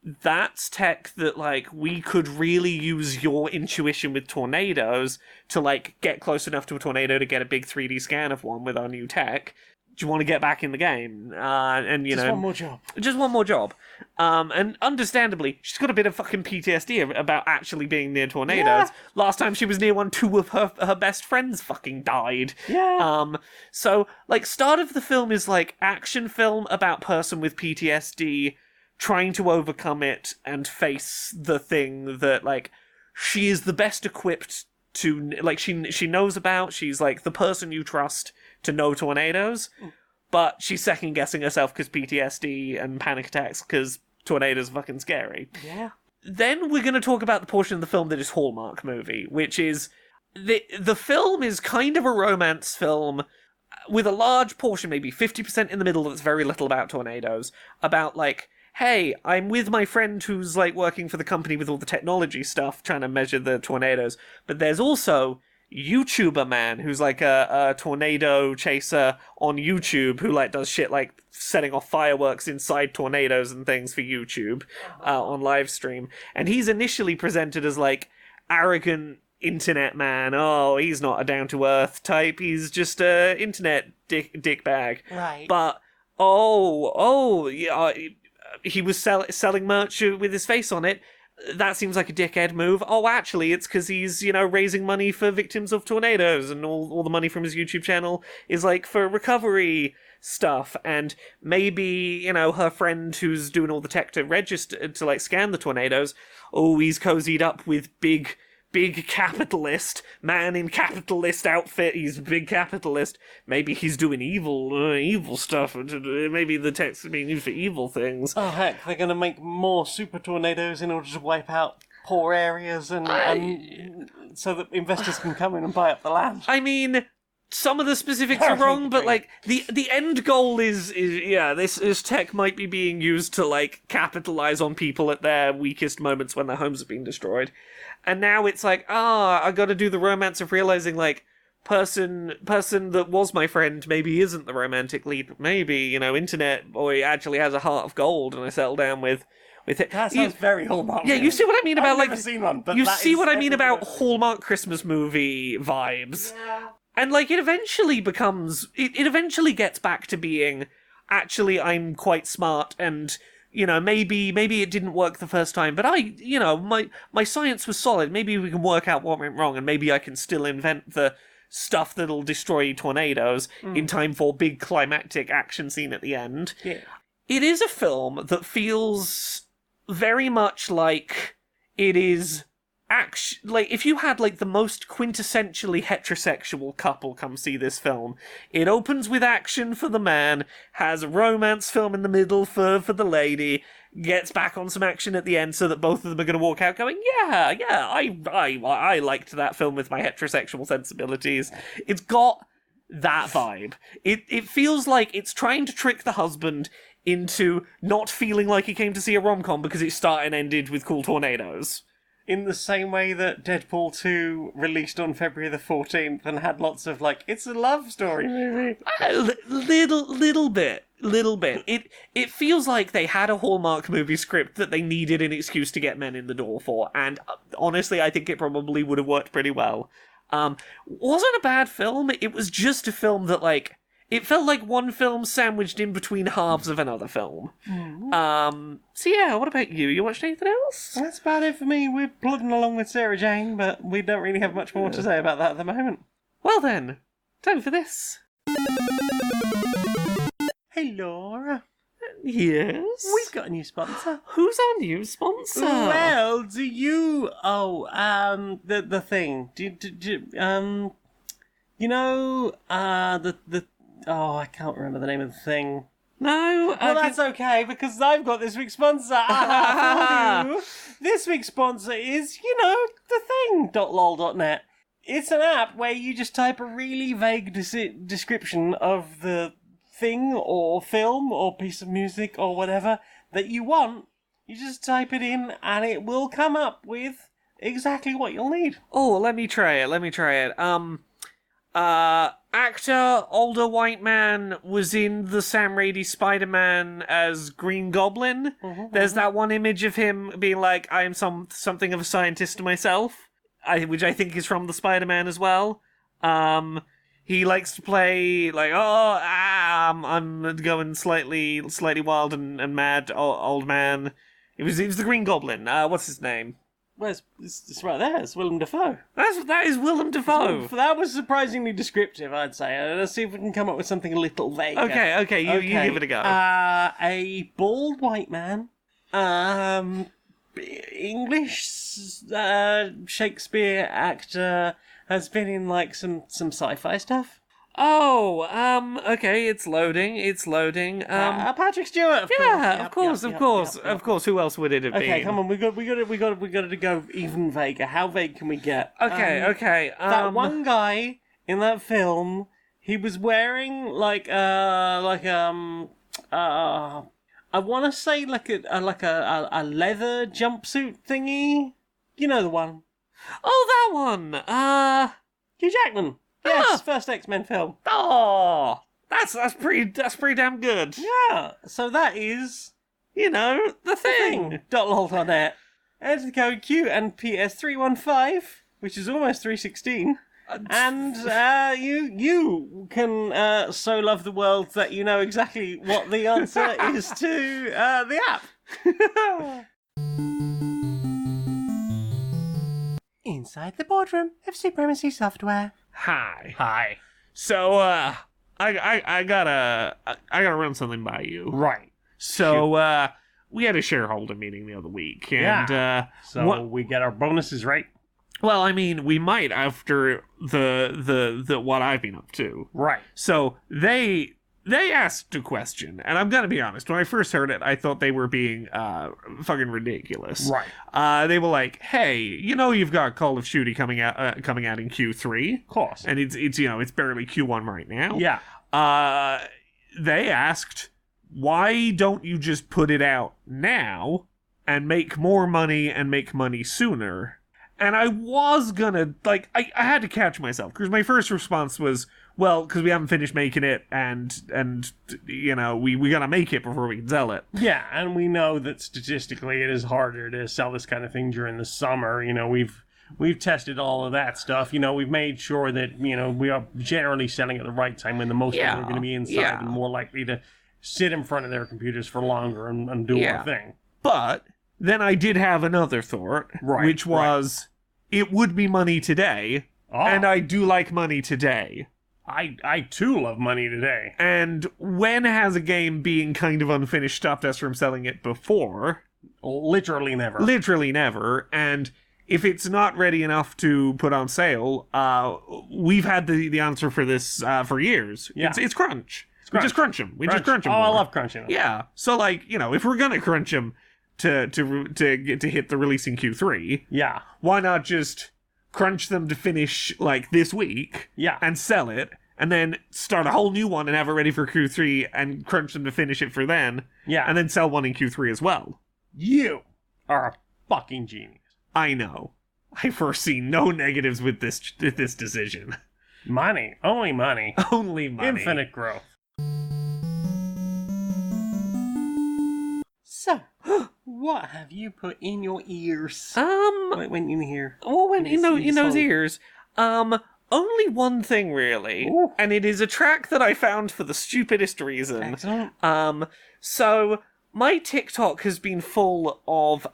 [SPEAKER 1] That's tech that, we could really use your intuition with tornadoes to, get close enough to a tornado to get a big 3D scan of one with our new tech. Do you want to get back in the game?
[SPEAKER 2] Just one more job.
[SPEAKER 1] Just one more job. And understandably, she's got a bit of fucking PTSD about actually being near tornadoes.
[SPEAKER 2] Yeah.
[SPEAKER 1] Last time she was near one, 2 of her best friends fucking died.
[SPEAKER 2] Yeah.
[SPEAKER 1] So, start of the film is, action film about person with PTSD trying to overcome it and face the thing that, she is the best equipped to, she knows about. She's, the person you trust to know tornadoes, but she's second-guessing herself because PTSD and panic attacks because tornadoes are fucking scary.
[SPEAKER 2] Yeah.
[SPEAKER 1] Then we're going to talk about the portion of the film that is Hallmark movie, which is... The film is kind of a romance film with a large portion, maybe 50% in the middle, that's very little about tornadoes, about, hey, I'm with my friend who's, working for the company with all the technology stuff, trying to measure the tornadoes, but there's also YouTuber man who's a tornado chaser on YouTube who does shit like setting off fireworks inside tornadoes and things for YouTube on live stream, and he's initially presented as arrogant internet man. Oh, he's not a down to earth type, he's just a internet dick bag.
[SPEAKER 2] Right.
[SPEAKER 1] But yeah, he was selling merch with his face on it. That seems like a dickhead move. Oh, actually, it's because he's, raising money for victims of tornadoes, and all the money from his YouTube channel is, for recovery stuff, and maybe, her friend who's doing all the tech to register, to, scan the tornadoes, he's cozied up with big capitalist, man in capitalist outfit, he's a big capitalist, maybe he's doing evil stuff, maybe the tech's being used for evil things.
[SPEAKER 2] Oh heck, they're gonna make more super tornadoes in order to wipe out poor areas and so that investors can come in and buy up the land.
[SPEAKER 1] I mean, some of the specifics are wrong, but the end goal is this tech might be being used to capitalize on people at their weakest moments when their homes have been destroyed. And now it's I gotta do the romance of realizing person that was my friend maybe isn't the romantic lead, but maybe, internet boy actually has a heart of gold and I settle down with it.
[SPEAKER 2] That sounds very Hallmark.
[SPEAKER 1] Yeah, you see what I mean about
[SPEAKER 2] I've never seen one, but
[SPEAKER 1] you
[SPEAKER 2] that
[SPEAKER 1] see
[SPEAKER 2] is
[SPEAKER 1] what I mean about
[SPEAKER 2] everywhere.
[SPEAKER 1] Hallmark Christmas movie vibes.
[SPEAKER 2] Yeah.
[SPEAKER 1] And it eventually becomes it eventually gets back to being actually I'm quite smart and maybe it didn't work the first time, but my science was solid. Maybe we can work out what went wrong, and maybe I can still invent the stuff that'll destroy tornadoes in time for big climactic action scene at the end.
[SPEAKER 2] Yeah.
[SPEAKER 1] It is a film that feels very much like it is like if you had like the most quintessentially heterosexual couple come see this film, it opens with action for the man, has a romance film in the middle for the lady, gets back on some action at the end so that both of them are going to walk out going, I liked that film with my heterosexual sensibilities. It's got that vibe. It feels like it's trying to trick the husband into not feeling like he came to see a rom-com because it started and ended with cool tornadoes.
[SPEAKER 2] In the same way that Deadpool 2 released on February the 14th and had lots of, like, it's a love story movie.
[SPEAKER 1] Little bit. It feels like they had a Hallmark movie script that they needed an excuse to get men in the door for, and honestly, I think it probably would have worked pretty well. Wasn't a bad film, it was just a film that, like, it felt like one film sandwiched in between halves of another film. So yeah, what about you? You watched anything else?
[SPEAKER 2] That's about it for me. We're plodding along with Sarah Jane, but we don't really have much more to say about that at the moment.
[SPEAKER 1] Well then, time for this.
[SPEAKER 2] Hey Laura.
[SPEAKER 1] Yes?
[SPEAKER 2] We've got a new sponsor.
[SPEAKER 1] Who's our new sponsor?
[SPEAKER 2] Well, do you... Oh, the thing. You know, Oh, I can't remember the name of the thing.
[SPEAKER 1] No?
[SPEAKER 2] Well, that's okay, because I've got this week's sponsor. For you. This week's sponsor is, the thing.lol.net. It's an app where you just type a really vague description of the thing or film or piece of music or whatever that you want. You just type it in and it will come up with exactly what you'll need.
[SPEAKER 1] Oh, let me try it. Actor, older white man, was in the Sam Raimi Spider-Man as Green Goblin. There's that one image of him being like, I am something of a scientist myself, which I think is from the Spider-Man as well. He likes to play, like, I'm going slightly wild and mad, old man. It was the Green Goblin. What's his name?
[SPEAKER 2] Well, it's right there. It's Willem Dafoe.
[SPEAKER 1] That is Willem Dafoe.
[SPEAKER 2] That was surprisingly descriptive, I'd say. Let's see if we can come up with something a little vaguer.
[SPEAKER 1] Okay, you give it a go.
[SPEAKER 2] A bald white man, English Shakespeare actor, has been in like some sci-fi stuff.
[SPEAKER 1] Oh, okay, it's loading.
[SPEAKER 2] Patrick Stewart, of course.
[SPEAKER 1] Of course. Who else would it have been?
[SPEAKER 2] Okay, come on, we got to go even vaguer. How vague can we get?
[SPEAKER 1] Okay.
[SPEAKER 2] That one guy in that film, he was wearing I want to say like a leather jumpsuit thingy. You know the one.
[SPEAKER 1] Oh, that one.
[SPEAKER 2] Hugh Jackman. Yes, first X-Men film.
[SPEAKER 1] Oh, that's pretty damn good.
[SPEAKER 2] Yeah, so that is,
[SPEAKER 1] the thing.
[SPEAKER 2] .lol.net. Enter the code Q&PS 315, which is almost 316, and you can so love the world that you know exactly what the answer is to the app. Inside the boardroom of Supremacy Software.
[SPEAKER 1] Hi. So, I gotta run something by you.
[SPEAKER 2] Right.
[SPEAKER 1] So, we had a shareholder meeting the other week, and
[SPEAKER 2] we get our bonuses, right?
[SPEAKER 1] Well, I mean, we might after the what I've been up to.
[SPEAKER 2] Right.
[SPEAKER 1] So they asked a question, and I'm gonna be honest. When I first heard it, I thought they were being fucking ridiculous.
[SPEAKER 2] Right.
[SPEAKER 1] They were like, "Hey, you've got Call of Duty coming out in Q3,
[SPEAKER 2] of course,
[SPEAKER 1] and it's barely Q1 right now."
[SPEAKER 2] Yeah.
[SPEAKER 1] They asked, "Why don't you just put it out now and make more money and make money sooner?" And I was gonna I had to catch myself because my first response was, well, because we haven't finished making it, and we gotta make it before we can sell it.
[SPEAKER 2] Yeah, and we know that statistically it is harder to sell this kind of thing during the summer. We've tested all of that stuff. We've made sure that we are generally selling at the right time when the most people are going to be inside and more likely to sit in front of their computers for longer and do our thing.
[SPEAKER 1] But then I did have another thought, which was it would be money today, and I do like money today.
[SPEAKER 2] I too love money today.
[SPEAKER 1] And when has a game being kind of unfinished stopped us from selling it before?
[SPEAKER 2] Literally never.
[SPEAKER 1] Literally never. And if it's not ready enough to put on sale, we've had the answer for this for years.
[SPEAKER 2] Yeah.
[SPEAKER 1] It's crunch. We just crunch them. We just crunch them.
[SPEAKER 2] Oh,
[SPEAKER 1] more.
[SPEAKER 2] I love crunching them.
[SPEAKER 1] Yeah. So, like, you know, if we're gonna crunch them to hit the release in Q3,
[SPEAKER 2] Yeah.
[SPEAKER 1] why not just crunch them to finish, like, this week,
[SPEAKER 2] Yeah.
[SPEAKER 1] and sell it, and then start a whole new one and have it ready for Q3 and crunch them to finish it for then,
[SPEAKER 2] Yeah.
[SPEAKER 1] and then sell one in Q3 as well.
[SPEAKER 2] You are a fucking genius.
[SPEAKER 1] I know. I foresee no negatives with this decision.
[SPEAKER 2] Money. Only money.
[SPEAKER 1] Only money.
[SPEAKER 2] Infinite growth. So, what have you put in your ears? What went in here?
[SPEAKER 1] What went in those
[SPEAKER 2] song?
[SPEAKER 1] ears? Only one thing, really.
[SPEAKER 2] Ooh.
[SPEAKER 1] And it is a track that I found for the stupidest reason.
[SPEAKER 2] Excellent.
[SPEAKER 1] So my TikTok has been full of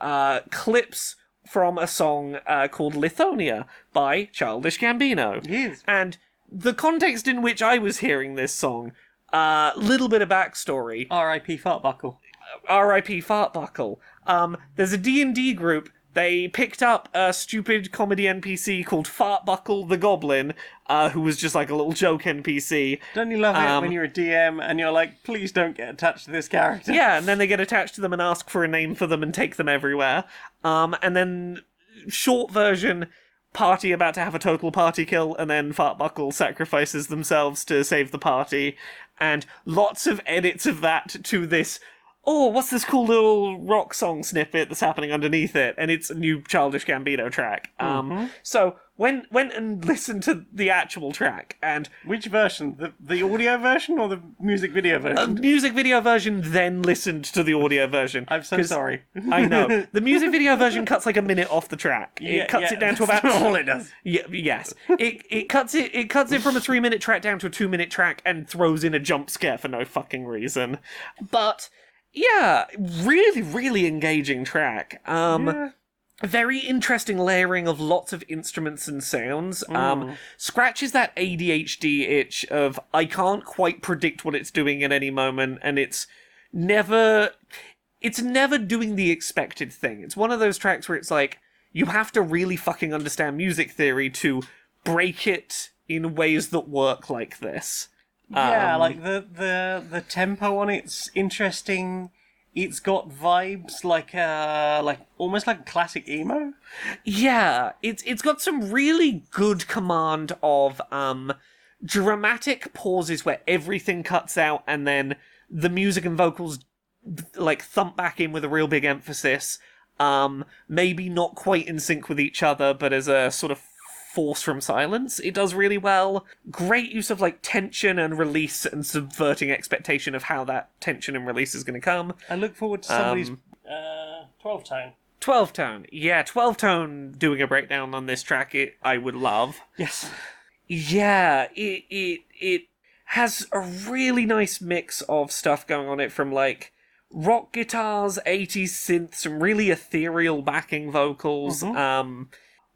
[SPEAKER 1] clips from a song called Lithonia by Childish Gambino.
[SPEAKER 2] Yes.
[SPEAKER 1] And the context in which I was hearing this song, little bit of backstory.
[SPEAKER 2] R.I.P. Fartbuckle.
[SPEAKER 1] R.I.P. Fartbuckle. There's a D&D group. They picked up a stupid comedy NPC called Fartbuckle the Goblin, who was just like a little joke NPC.
[SPEAKER 2] Don't you love it when you're a DM and you're like, please don't get attached to this character?
[SPEAKER 1] Yeah, and then they get attached to them and ask for a name for them and take them everywhere. And then, short version, party about to have a total party kill, and then Fartbuckle sacrifices themselves to save the party. And lots of edits of that to this, oh, what's this cool little rock song snippet that's happening underneath it? And it's a new Childish Gambino track. So went and listened to the actual track, and
[SPEAKER 2] Which version? The audio version or the music video version?
[SPEAKER 1] music video version, then listened to the audio version.
[SPEAKER 2] I'm so
[SPEAKER 1] 'Cause
[SPEAKER 2] sorry.
[SPEAKER 1] I know. The music video version cuts like a minute off the track. It cuts it down to about
[SPEAKER 2] that's all it does.
[SPEAKER 1] Yeah, yes. It cuts it from a 3-minute track down to a 2-minute track and throws in a jump scare for no fucking reason. But yeah, really, really engaging track. Very interesting layering of lots of instruments and sounds. Scratches that ADHD itch of I can't quite predict what it's doing at any moment, and it's never doing the expected thing. It's one of those tracks where it's like you have to really fucking understand music theory to break it in ways that work like this.
[SPEAKER 2] Yeah, like the tempo on it's interesting. It's got vibes like almost like classic emo.
[SPEAKER 1] Yeah, it's got some really good command of dramatic pauses where everything cuts out and then the music and vocals like thump back in with a real big emphasis. Maybe not quite in sync with each other, but as a sort of force from silence. It does really well. Great use of like tension and release and subverting expectation of how that tension and release is going to come.
[SPEAKER 2] I look forward to somebody's 12-tone.
[SPEAKER 1] 12-tone. Yeah, 12-tone doing a breakdown on this track, I would love.
[SPEAKER 2] Yes.
[SPEAKER 1] Yeah, it has a really nice mix of stuff going on it, from like rock guitars, 80s synths, some really ethereal backing vocals.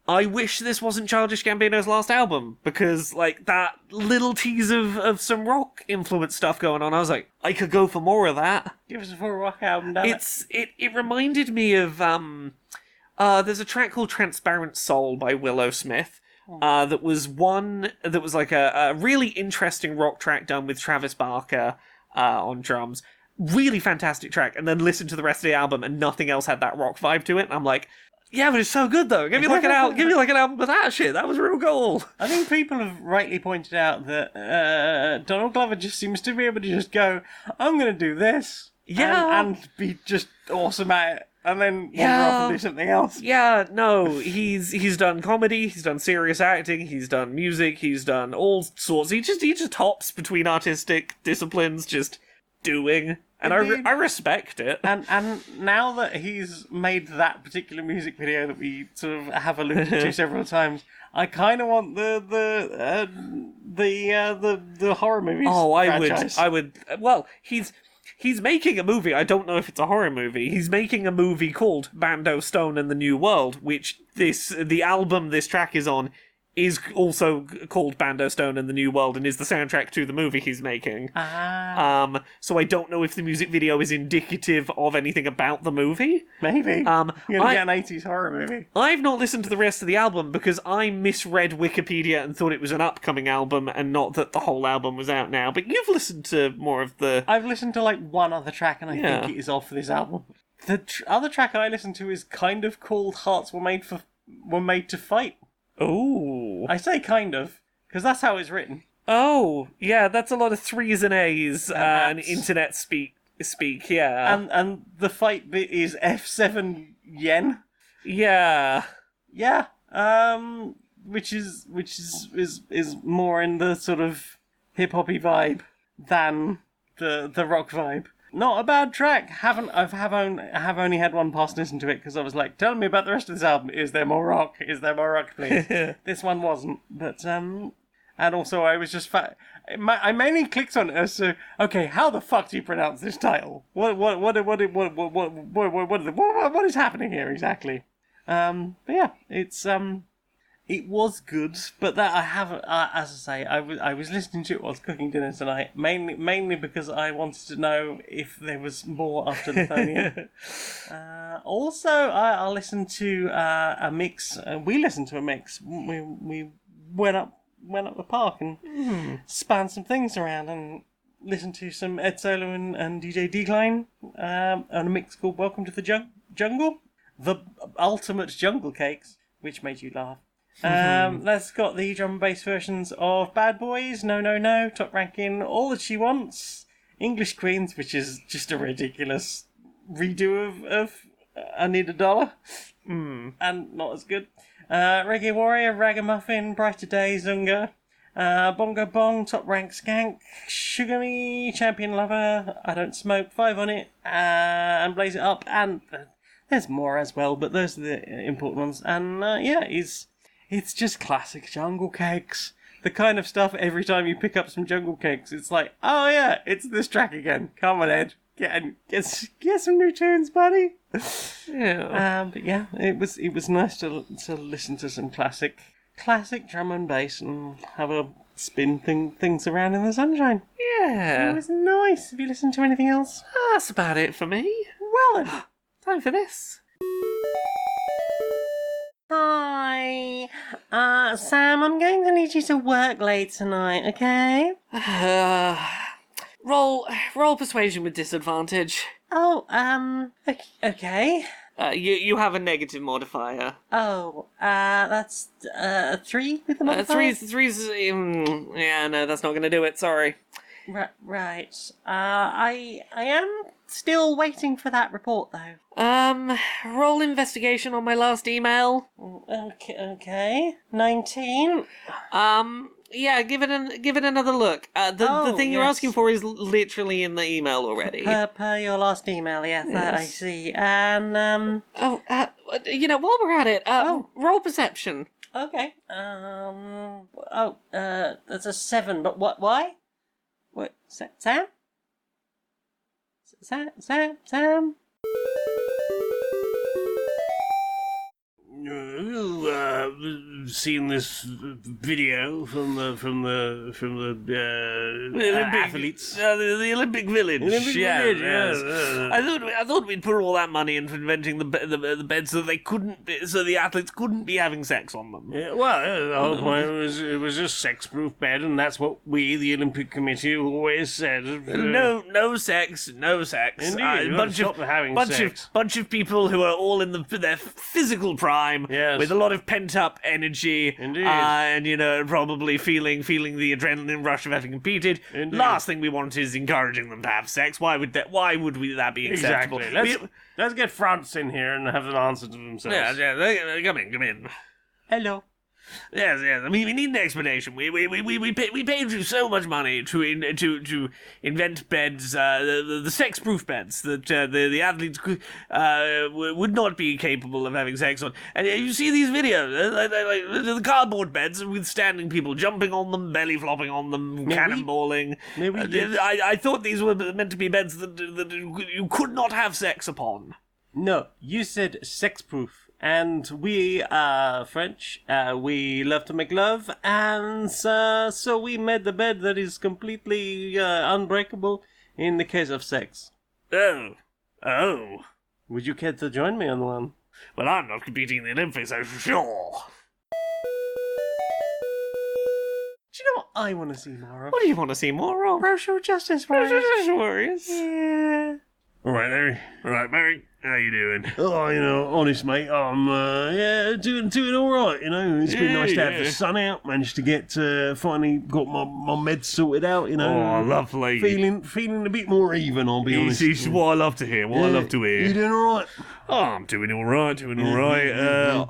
[SPEAKER 1] I wish this wasn't Childish Gambino's last album, because, like, that little tease of some rock influence stuff going on, I was like, I could go for more of that.
[SPEAKER 2] Give us a full rock album, damn it.
[SPEAKER 1] It reminded me of, there's a track called Transparent Soul by Willow Smith, that was like a really interesting rock track done with Travis Barker, on drums. Really fantastic track, and then listen to the rest of the album and nothing else had that rock vibe to it, and I'm like, yeah, but it's so good though. Give me like an album with that shit. That was real cool.
[SPEAKER 2] I think people have rightly pointed out that Donald Glover just seems to be able to just go, I'm going to do this.
[SPEAKER 1] Yeah.
[SPEAKER 2] And be just awesome at it. And then wander off and do something else.
[SPEAKER 1] Yeah, no, he's done comedy, he's done serious acting, he's done music, he's done all sorts. He just hops between artistic disciplines, just doing. And I respect it.
[SPEAKER 2] And now that he's made that particular music video that we sort of have alluded to several times, I kind of want the horror movies.
[SPEAKER 1] Oh,
[SPEAKER 2] franchise.
[SPEAKER 1] I would. Well, he's making a movie. I don't know if it's a horror movie. He's making a movie called Bando Stone and the New World, which the album this track is on is also called Bando Stone and the New World and is the soundtrack to the movie he's making. So I don't know if the music video is indicative of anything about the movie.
[SPEAKER 2] Maybe. You're going to get an 80s horror movie.
[SPEAKER 1] I've not listened to the rest of the album because I misread Wikipedia and thought it was an upcoming album and not that the whole album was out now. But you've listened to more of the...
[SPEAKER 2] I've listened to like one other track and I think it is off this album. The other track I listened to is kind of called Hearts Were Made to Fight.
[SPEAKER 1] Oh.
[SPEAKER 2] I say kind of, because that's how it's written.
[SPEAKER 1] Oh, yeah, that's a lot of 3s and A's and internet speak, yeah.
[SPEAKER 2] And the fight bit is F7 yen.
[SPEAKER 1] Yeah.
[SPEAKER 2] Yeah. Which is more in the sort of hip hoppy vibe than the rock vibe. Not a bad track. I have only had one pass listen to it because I was like, tell me about the rest of this album. Is there more rock? Is there more rock, please? This one wasn't, but and also I was just I mainly clicked on it as to okay, how the fuck do you pronounce this title? What is happening here exactly? But yeah, it's it was good, but that I haven't. As I say, I was listening to it whilst cooking dinner tonight, mainly because I wanted to know if there was more after Lithonia. Also, I listened to a mix. We listened to a mix. We went up the park and spanned some things around and listened to some Ed Solo and DJ Decline on a mix called "Welcome to the Jungle," the ultimate jungle cakes, which made you laugh. That's got the drum and bass versions of Bad Boys, No No No, Top Ranking, All That She Wants, English Queens, which is just a ridiculous redo of I Need a Dollar, and not as good. Reggae Warrior, Ragamuffin, Brighter Day, Zunga, Bongo Bong, Top Rank Skank, Sugar Me, Champion Lover, I Don't Smoke, 5 on It, and Blaze It Up, and there's more as well, but those are the important ones. And it's just classic jungle cakes. The kind of stuff every time you pick up some jungle cakes, it's like, oh yeah, it's this track again. Come on, Ed. Get some new tunes, buddy.
[SPEAKER 1] Yeah.
[SPEAKER 2] But yeah, it was nice to listen to some classic drum and bass and have a spin things around in the sunshine.
[SPEAKER 1] Yeah.
[SPEAKER 2] It was nice. Have you listened to anything else?
[SPEAKER 1] That's about it for me.
[SPEAKER 2] Well then.
[SPEAKER 1] Time for this.
[SPEAKER 2] Hi, Sam, I'm going to need you to work late tonight, okay?
[SPEAKER 1] Roll persuasion with disadvantage.
[SPEAKER 2] Oh, okay.
[SPEAKER 1] You have a negative modifier.
[SPEAKER 2] Oh, that's 3 with the modifier?
[SPEAKER 1] Three's, yeah, no, that's not going to do it, sorry.
[SPEAKER 2] Right. I am still waiting for that report, though.
[SPEAKER 1] Roll investigation on my last email.
[SPEAKER 2] Okay. 19.
[SPEAKER 1] Yeah, give it another look. The thing you're asking for is literally in the email already.
[SPEAKER 2] Per your last email, yes. That I see. And
[SPEAKER 1] while we're at it, roll perception.
[SPEAKER 2] Okay. That's a 7. But what? Why? What? Sam? Sam?
[SPEAKER 3] Seen this video from the
[SPEAKER 1] Olympic,
[SPEAKER 3] athletes.
[SPEAKER 1] The Olympic Village.
[SPEAKER 3] Yes.
[SPEAKER 1] I thought we'd put all that money into inventing the beds so the athletes couldn't be having sex on them.
[SPEAKER 3] Yeah, well, the whole point it was a sex-proof bed, and that's what we, the Olympic Committee, always said.
[SPEAKER 1] No sex.
[SPEAKER 3] Indeed,
[SPEAKER 1] bunch of people who are all in their physical prime,
[SPEAKER 3] yes,
[SPEAKER 1] with a lot of pent-up energy.
[SPEAKER 3] Indeed.
[SPEAKER 1] And probably feeling the adrenaline rush of having competed.
[SPEAKER 3] Indeed.
[SPEAKER 1] Last thing we want is encouraging them to have sex. Why would that be acceptable?
[SPEAKER 3] Exactly. Let's get France in here and have an answer to themselves.
[SPEAKER 1] Yeah. Come in.
[SPEAKER 2] Hello.
[SPEAKER 1] Yes. I mean, we need an explanation. We paid you so much money to invent beds, the sex-proof beds that the athletes would not be capable of having sex on. And you see these videos, like the cardboard beds withstanding people jumping on them, belly flopping on them, cannonballing. I thought these were meant to be beds that you could not have sex upon.
[SPEAKER 2] No, you said sex-proof.
[SPEAKER 3] And we are French. We love to make love, and so we made the bed that is completely unbreakable in the case of sex.
[SPEAKER 1] Oh.
[SPEAKER 3] Would you care to join me on one?
[SPEAKER 1] Well, I'm not competing in the Olympics, so sure.
[SPEAKER 3] Do you know what I want to see more of?
[SPEAKER 1] What do you want to see more of?
[SPEAKER 3] Racial justice warriors.
[SPEAKER 1] Racial justice warriors.
[SPEAKER 3] Yeah.
[SPEAKER 1] All right, Larry. All right, Barry. How you doing?
[SPEAKER 3] Oh, honest mate, I'm doing all right. It's been nice to have the sun out. Managed to get finally got my meds sorted out.
[SPEAKER 1] Oh, lovely.
[SPEAKER 3] Feeling a bit more even. I'll be honest.
[SPEAKER 1] It's what I love to hear. I love to hear.
[SPEAKER 3] You doing all right?
[SPEAKER 1] Oh, I'm doing all right.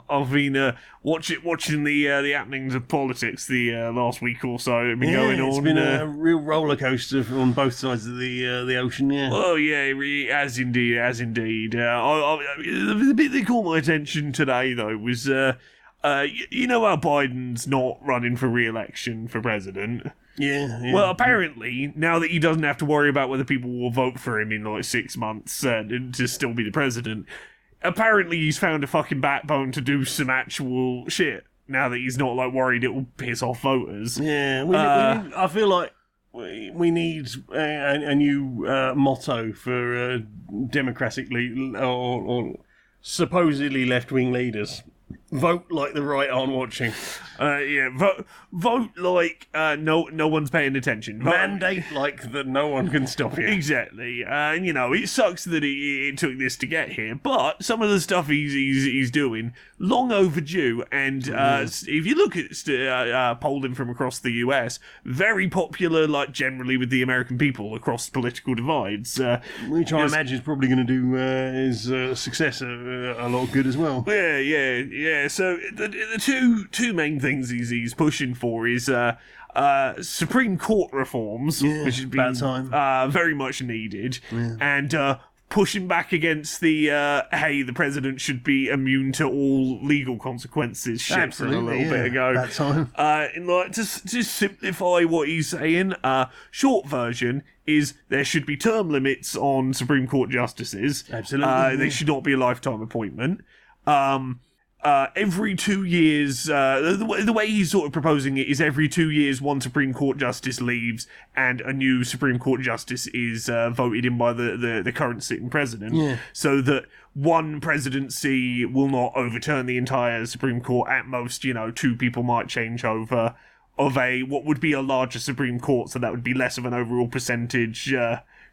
[SPEAKER 1] I've been watching the happenings of politics the last week or so. It's been going on.
[SPEAKER 3] It's been a real roller coaster on both sides of the ocean. Yeah.
[SPEAKER 1] Oh yeah, as indeed. The bit that caught my attention today though was how Biden's not running for re-election for president.
[SPEAKER 3] Yeah.
[SPEAKER 1] Well, apparently, now that he doesn't have to worry about whether people will vote for him in like 6 months to still be the president, apparently he's found a fucking backbone to do some actual shit. Now that he's not like worried it will piss off voters.
[SPEAKER 3] Yeah, we need, I feel like we need a new motto for democratically or supposedly left-wing leaders. Vote like the right aren't watching.
[SPEAKER 1] Vote like no one's paying attention.
[SPEAKER 3] Mandate like that no one can stop you.
[SPEAKER 1] Exactly. And it sucks that it took this to get here, but some of the stuff he's doing long overdue. And if you look at polling from across the US, very popular, like generally with the American people across political divides.
[SPEAKER 3] Which I imagine is probably going to do his successor a lot of good as well.
[SPEAKER 1] Yeah. So the two main things he's pushing for is Supreme Court reforms, which has been very much needed, and pushing back against the the president should be immune to all legal consequences shit from a little bit ago.
[SPEAKER 3] That time.
[SPEAKER 1] To simplify what he's saying, short version is there should be term limits on Supreme Court justices.
[SPEAKER 3] Absolutely.
[SPEAKER 1] They should not be a lifetime appointment. Every 2 years, the way he's sort of proposing it is every 2 years one Supreme Court justice leaves and a new Supreme Court justice is voted in by the current sitting president, so that one presidency will not overturn the entire Supreme Court. At most, 2 people might change over of what would be a larger Supreme Court, so that would be less of an overall percentage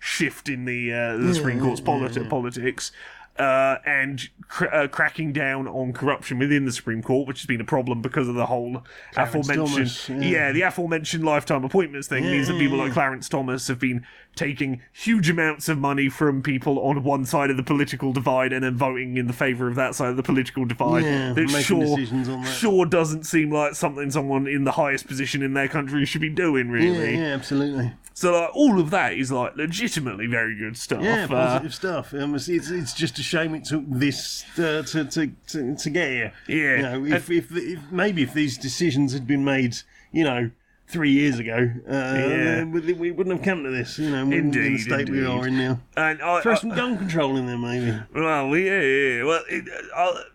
[SPEAKER 1] shift in the Supreme Court's politics. And cracking down on corruption within the Supreme Court, which has been a problem because of the whole aforementioned the aforementioned lifetime appointments thing, means that people like Clarence Thomas have been taking huge amounts of money from people on one side of the political divide and then voting in the favour of that side of the political divide. That sure doesn't seem like something someone in the highest position in their country should be doing, really.
[SPEAKER 3] Yeah, absolutely.
[SPEAKER 1] So all of that is legitimately very good stuff.
[SPEAKER 3] Yeah, positive stuff. It's just a shame it took this to get here.
[SPEAKER 1] Yeah.
[SPEAKER 3] If these decisions had been made, 3 years ago, we wouldn't have come to this. In the state we are in now. And throw some gun control in there, maybe.
[SPEAKER 1] Well, yeah. Well,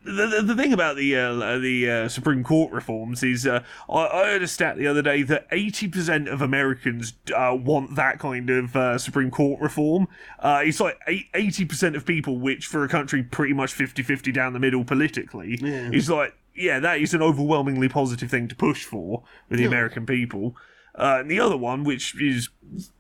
[SPEAKER 1] the thing about the Supreme Court reforms is, I heard a stat the other day that 80% of Americans want that kind of Supreme Court reform. It's like 80% of people, which for a country pretty much 50-50 down the middle politically, is like, that is an overwhelmingly positive thing to push for with the American people. And the other one, which is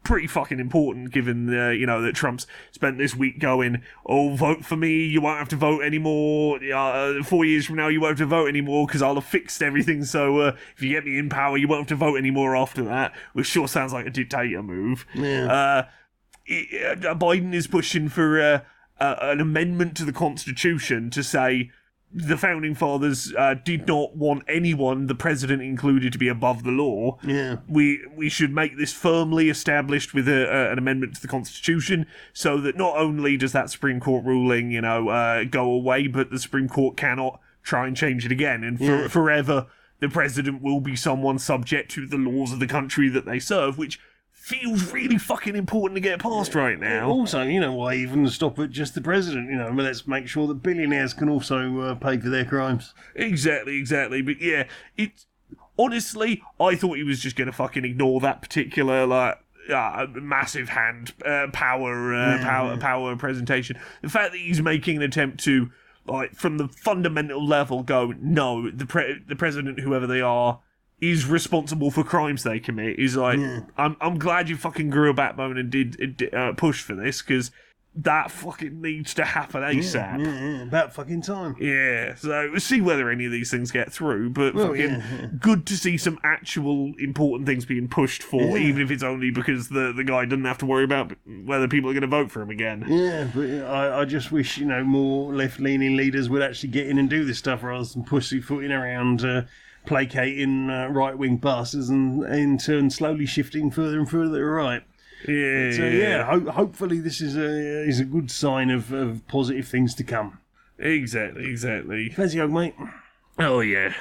[SPEAKER 1] pretty fucking important, given that Trump's spent this week going, vote for me, you won't have to vote anymore. 4 years from now, you won't have to vote anymore because I'll have fixed everything. So if you get me in power, you won't have to vote anymore after that, which sure sounds like a dictator move. Biden is pushing for an amendment to the Constitution to say the founding fathers did not want anyone, the president included, to be above the law. We should make this firmly established with an amendment to the Constitution, so that not only does that Supreme Court ruling, go away, but the Supreme Court cannot try and change it again, and forever the president will be someone subject to the laws of the country that they serve, which
[SPEAKER 4] feels really fucking important to get past right now.
[SPEAKER 3] Also, why even stop at just the president? Let's make sure that billionaires can also pay for their crimes.
[SPEAKER 4] Exactly. But yeah, honestly, I thought he was just going to fucking ignore that particular, massive hand power presentation. The fact that he's making an attempt to, from the fundamental level, go, no, the president, whoever they are, is responsible for crimes they commit, is I'm glad you fucking grew a backbone and did push for this, because that fucking needs to happen ASAP.
[SPEAKER 3] Yeah, about fucking time.
[SPEAKER 4] Yeah, so we'll see whether any of these things get through, but good to see some actual important things being pushed for, even if it's only because the guy doesn't have to worry about whether people are going to vote for him again.
[SPEAKER 3] Yeah, but I just wish, more left-leaning leaders would actually get in and do this stuff rather than pussyfooting around, placating right-wing bastards and in turn slowly shifting further and further to the right. Hopefully this is a good sign of positive things to come.
[SPEAKER 4] Exactly.
[SPEAKER 3] Fancy hug, mate.
[SPEAKER 4] Oh yeah.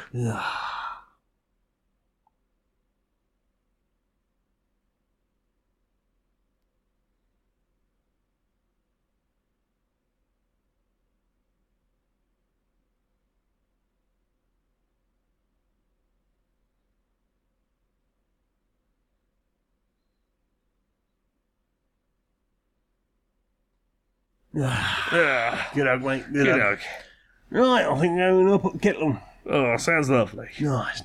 [SPEAKER 3] Good hug, mate. Good hug.
[SPEAKER 4] hug.
[SPEAKER 3] Right, I think I'm going to put the kettle on.
[SPEAKER 4] Oh, sounds lovely.
[SPEAKER 3] Nice.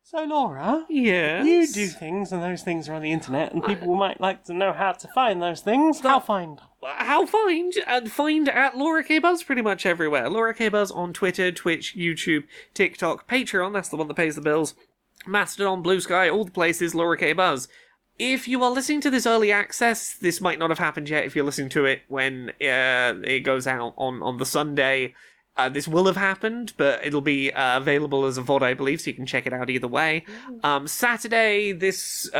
[SPEAKER 2] So, Laura,
[SPEAKER 1] Yes?
[SPEAKER 2] you do things, and those things are on the internet, and people might like to know how to find those things. How find?
[SPEAKER 1] How find? Find at Laura K. Buzz pretty much everywhere. Laura K. Buzz on Twitter, Twitch, YouTube, TikTok, Patreon, that's the one that pays the bills, Mastodon, Blue Sky, all the places, Laura K. Buzz. If you are listening to this early access, this might not have happened yet. If you're listening to it when it goes out on the Sunday, this will have happened, but it'll be available as a VOD, I believe, so you can check it out either way. Saturday, this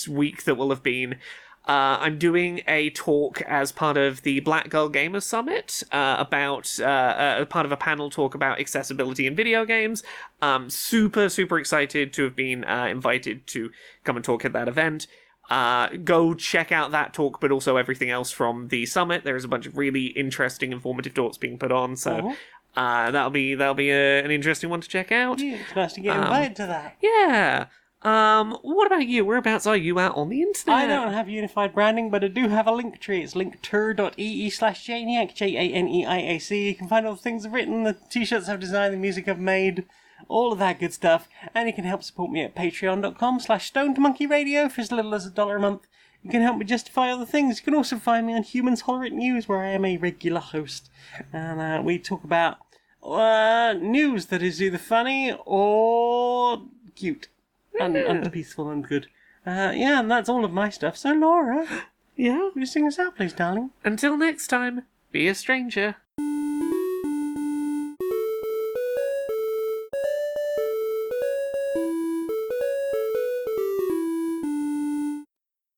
[SPEAKER 1] week that will have been, I'm doing a talk as part of the Black Girl Gamer Summit about part of a panel talk about accessibility in video games. Super excited to have been invited to come and talk at that event. Go check out that talk, but also everything else from the summit. There is a bunch of really interesting, informative talks being put on, so that'll be an interesting one to check out.
[SPEAKER 2] Yeah, it's nice to get invited to that.
[SPEAKER 1] Yeah. What about you? Whereabouts are you out on the internet?
[SPEAKER 2] I don't have unified branding, but I do have a link tree. It's linktree.ee/Janiac, Janiac. You can find all the things I've written, the t-shirts I've designed, the music I've made, all of that good stuff. And you can help support me at patreon.com/stonedmonkeyradio for as little as $1 a month. You can help me justify other things. You can also find me on Humans Holler at News, where I am a regular host. And we talk about news that is either funny or cute. And peaceful and good. And that's all of my stuff. So, Laura,
[SPEAKER 1] Yeah?
[SPEAKER 2] will you sing us out, please, darling?
[SPEAKER 1] Until next time, be a stranger.